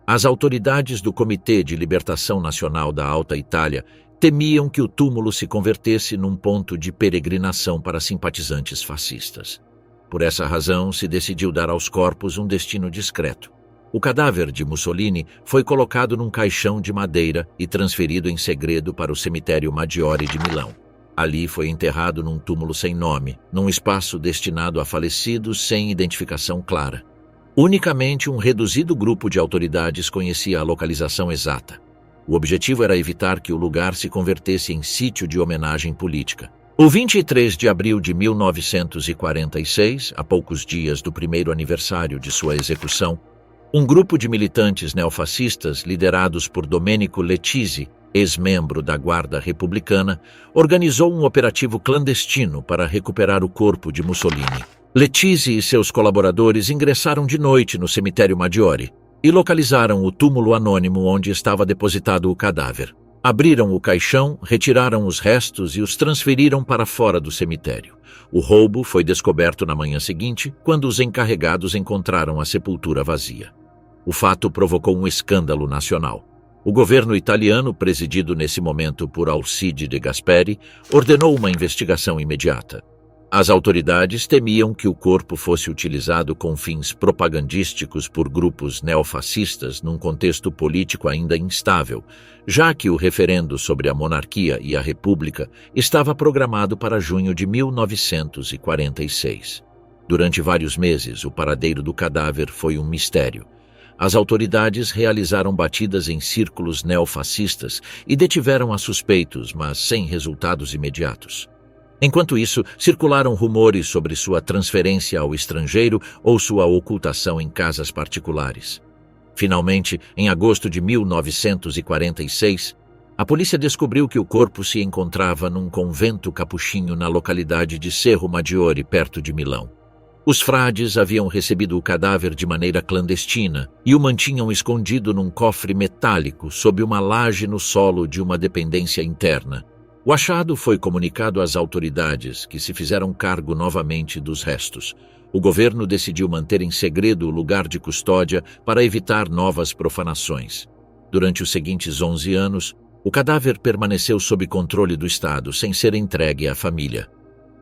As autoridades do Comitê de Libertação Nacional da Alta Itália temiam que o túmulo se convertesse num ponto de peregrinação para simpatizantes fascistas. Por essa razão, se decidiu dar aos corpos um destino discreto. O cadáver de Mussolini foi colocado num caixão de madeira e transferido em segredo para o cemitério Maggiore de Milão. Ali foi enterrado num túmulo sem nome, num espaço destinado a falecidos sem identificação clara. Unicamente um reduzido grupo de autoridades conhecia a localização exata. O objetivo era evitar que o lugar se convertesse em sítio de homenagem política. O 23 de abril de 1946, a poucos dias do primeiro aniversário de sua execução, um grupo de militantes neofascistas liderados por Domenico Letisi, ex-membro da Guarda Republicana, organizou um operativo clandestino para recuperar o corpo de Mussolini. Letisi e seus colaboradores ingressaram de noite no cemitério Maggiore e localizaram o túmulo anônimo onde estava depositado o cadáver. Abriram o caixão, retiraram os restos e os transferiram para fora do cemitério. O roubo foi descoberto na manhã seguinte, quando os encarregados encontraram a sepultura vazia. O fato provocou um escândalo nacional. O governo italiano, presidido nesse momento por Alcide de Gasperi, ordenou uma investigação imediata. As autoridades temiam que o corpo fosse utilizado com fins propagandísticos por grupos neofascistas num contexto político ainda instável, já que o referendo sobre a monarquia e a república estava programado para junho de 1946. Durante vários meses, o paradeiro do cadáver foi um mistério. As autoridades realizaram batidas em círculos neofascistas e detiveram a suspeitos, mas sem resultados imediatos. Enquanto isso, circularam rumores sobre sua transferência ao estrangeiro ou sua ocultação em casas particulares. Finalmente, em agosto de 1946, a polícia descobriu que o corpo se encontrava num convento capuchinho na localidade de Cerro Maggiore, perto de Milão. Os frades haviam recebido o cadáver de maneira clandestina e o mantinham escondido num cofre metálico sob uma laje no solo de uma dependência interna. O achado foi comunicado às autoridades, que se fizeram cargo novamente dos restos. O governo decidiu manter em segredo o lugar de custódia para evitar novas profanações. Durante os seguintes 11 anos, o cadáver permaneceu sob controle do Estado, sem ser entregue à família.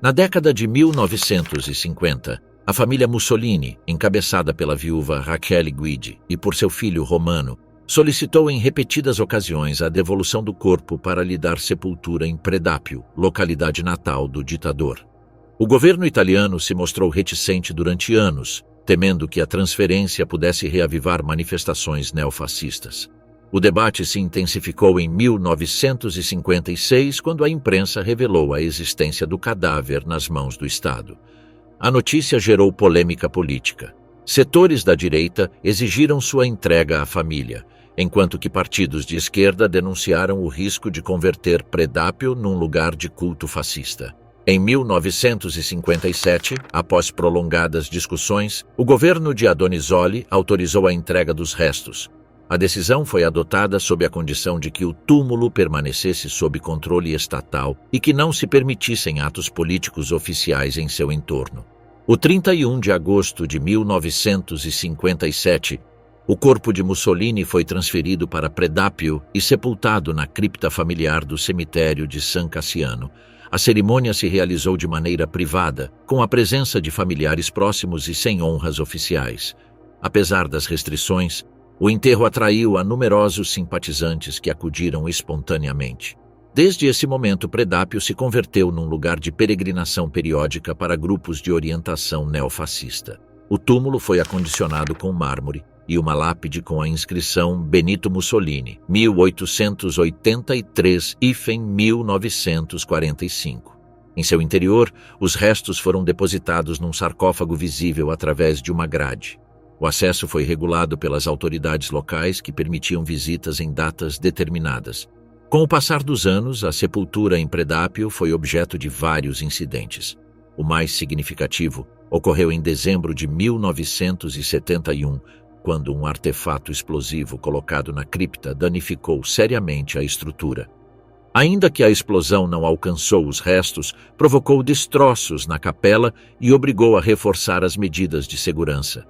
Na década de 1950, a família Mussolini, encabeçada pela viúva Rachele Guidi e por seu filho Romano, solicitou em repetidas ocasiões a devolução do corpo para lhe dar sepultura em Predápio, localidade natal do ditador. O governo italiano se mostrou reticente durante anos, temendo que a transferência pudesse reavivar manifestações neofascistas. O debate se intensificou em 1956, quando a imprensa revelou a existência do cadáver nas mãos do Estado. A notícia gerou polêmica política. Setores da direita exigiram sua entrega à família, enquanto que partidos de esquerda denunciaram o risco de converter Predápio num lugar de culto fascista. Em 1957, após prolongadas discussões, o governo de Adonisoli autorizou a entrega dos restos. A decisão foi adotada sob a condição de que o túmulo permanecesse sob controle estatal e que não se permitissem atos políticos oficiais em seu entorno. O 31 de agosto de 1957, o corpo de Mussolini foi transferido para Predápio e sepultado na cripta familiar do cemitério de San Cassiano. A cerimônia se realizou de maneira privada, com a presença de familiares próximos e sem honras oficiais. Apesar das restrições, o enterro atraiu a numerosos simpatizantes que acudiram espontaneamente. Desde esse momento, Predápio se converteu num lugar de peregrinação periódica para grupos de orientação neofascista. O túmulo foi acondicionado com mármore e uma lápide com a inscrição Benito Mussolini, 1883-1945. Em seu interior, os restos foram depositados num sarcófago visível através de uma grade. O acesso foi regulado pelas autoridades locais, que permitiam visitas em datas determinadas. Com o passar dos anos, a sepultura em Predápio foi objeto de vários incidentes. O mais significativo ocorreu em dezembro de 1971, quando um artefato explosivo colocado na cripta danificou seriamente a estrutura. Ainda que a explosão não alcançou os restos, provocou destroços na capela e obrigou a reforçar as medidas de segurança.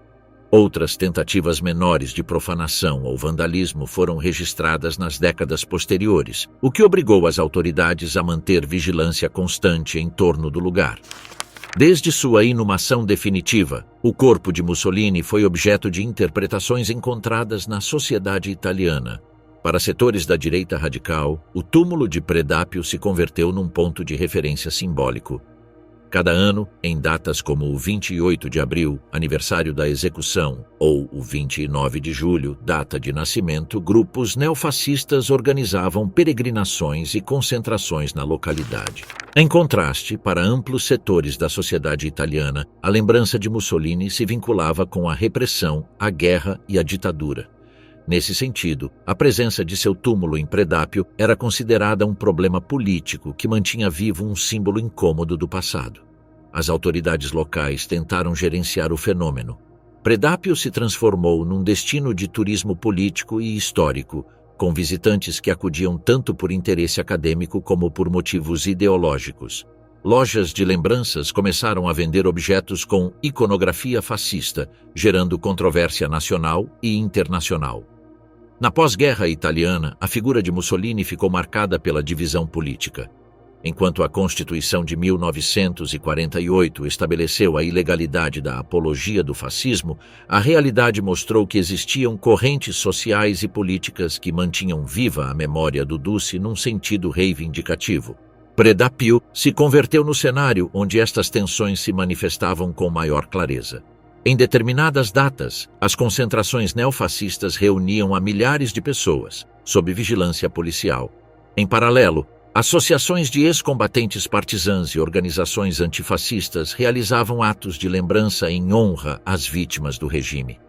Outras tentativas menores de profanação ou vandalismo foram registradas nas décadas posteriores, o que obrigou as autoridades a manter vigilância constante em torno do lugar. Desde sua inumação definitiva, o corpo de Mussolini foi objeto de interpretações encontradas na sociedade italiana. Para setores da direita radical, o túmulo de Predápio se converteu num ponto de referência simbólico. Cada ano, em datas como o 28 de abril, aniversário da execução, ou o 29 de julho, data de nascimento, grupos neofascistas organizavam peregrinações e concentrações na localidade. Em contraste, para amplos setores da sociedade italiana, a lembrança de Mussolini se vinculava com a repressão, a guerra e a ditadura. Nesse sentido, a presença de seu túmulo em Predápio era considerada um problema político que mantinha vivo um símbolo incômodo do passado. As autoridades locais tentaram gerenciar o fenômeno. Predápio se transformou num destino de turismo político e histórico, com visitantes que acudiam tanto por interesse acadêmico como por motivos ideológicos. Lojas de lembranças começaram a vender objetos com iconografia fascista, gerando controvérsia nacional e internacional. Na pós-guerra italiana, a figura de Mussolini ficou marcada pela divisão política. Enquanto a Constituição de 1948 estabeleceu a ilegalidade da apologia do fascismo, a realidade mostrou que existiam correntes sociais e políticas que mantinham viva a memória do Duce num sentido reivindicativo. Predápio se converteu no cenário onde estas tensões se manifestavam com maior clareza. Em determinadas datas, as concentrações neofascistas reuniam a milhares de pessoas, sob vigilância policial. Em paralelo, Associações de ex-combatentes partisãs e organizações antifascistas realizavam atos de lembrança em honra às vítimas do regime.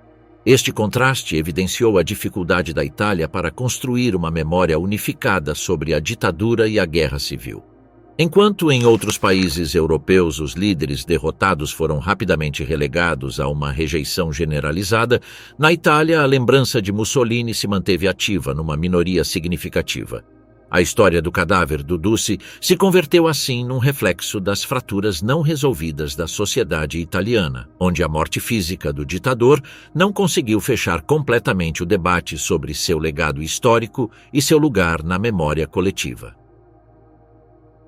Este contraste evidenciou a dificuldade da Itália para construir uma memória unificada sobre a ditadura e a guerra civil. Enquanto em outros países europeus os líderes derrotados foram rapidamente relegados a uma rejeição generalizada, na Itália a lembrança de Mussolini se manteve ativa numa minoria significativa. A história do cadáver do Duce se converteu assim num reflexo das fraturas não resolvidas da sociedade italiana, onde a morte física do ditador não conseguiu fechar completamente o debate sobre seu legado histórico e seu lugar na memória coletiva.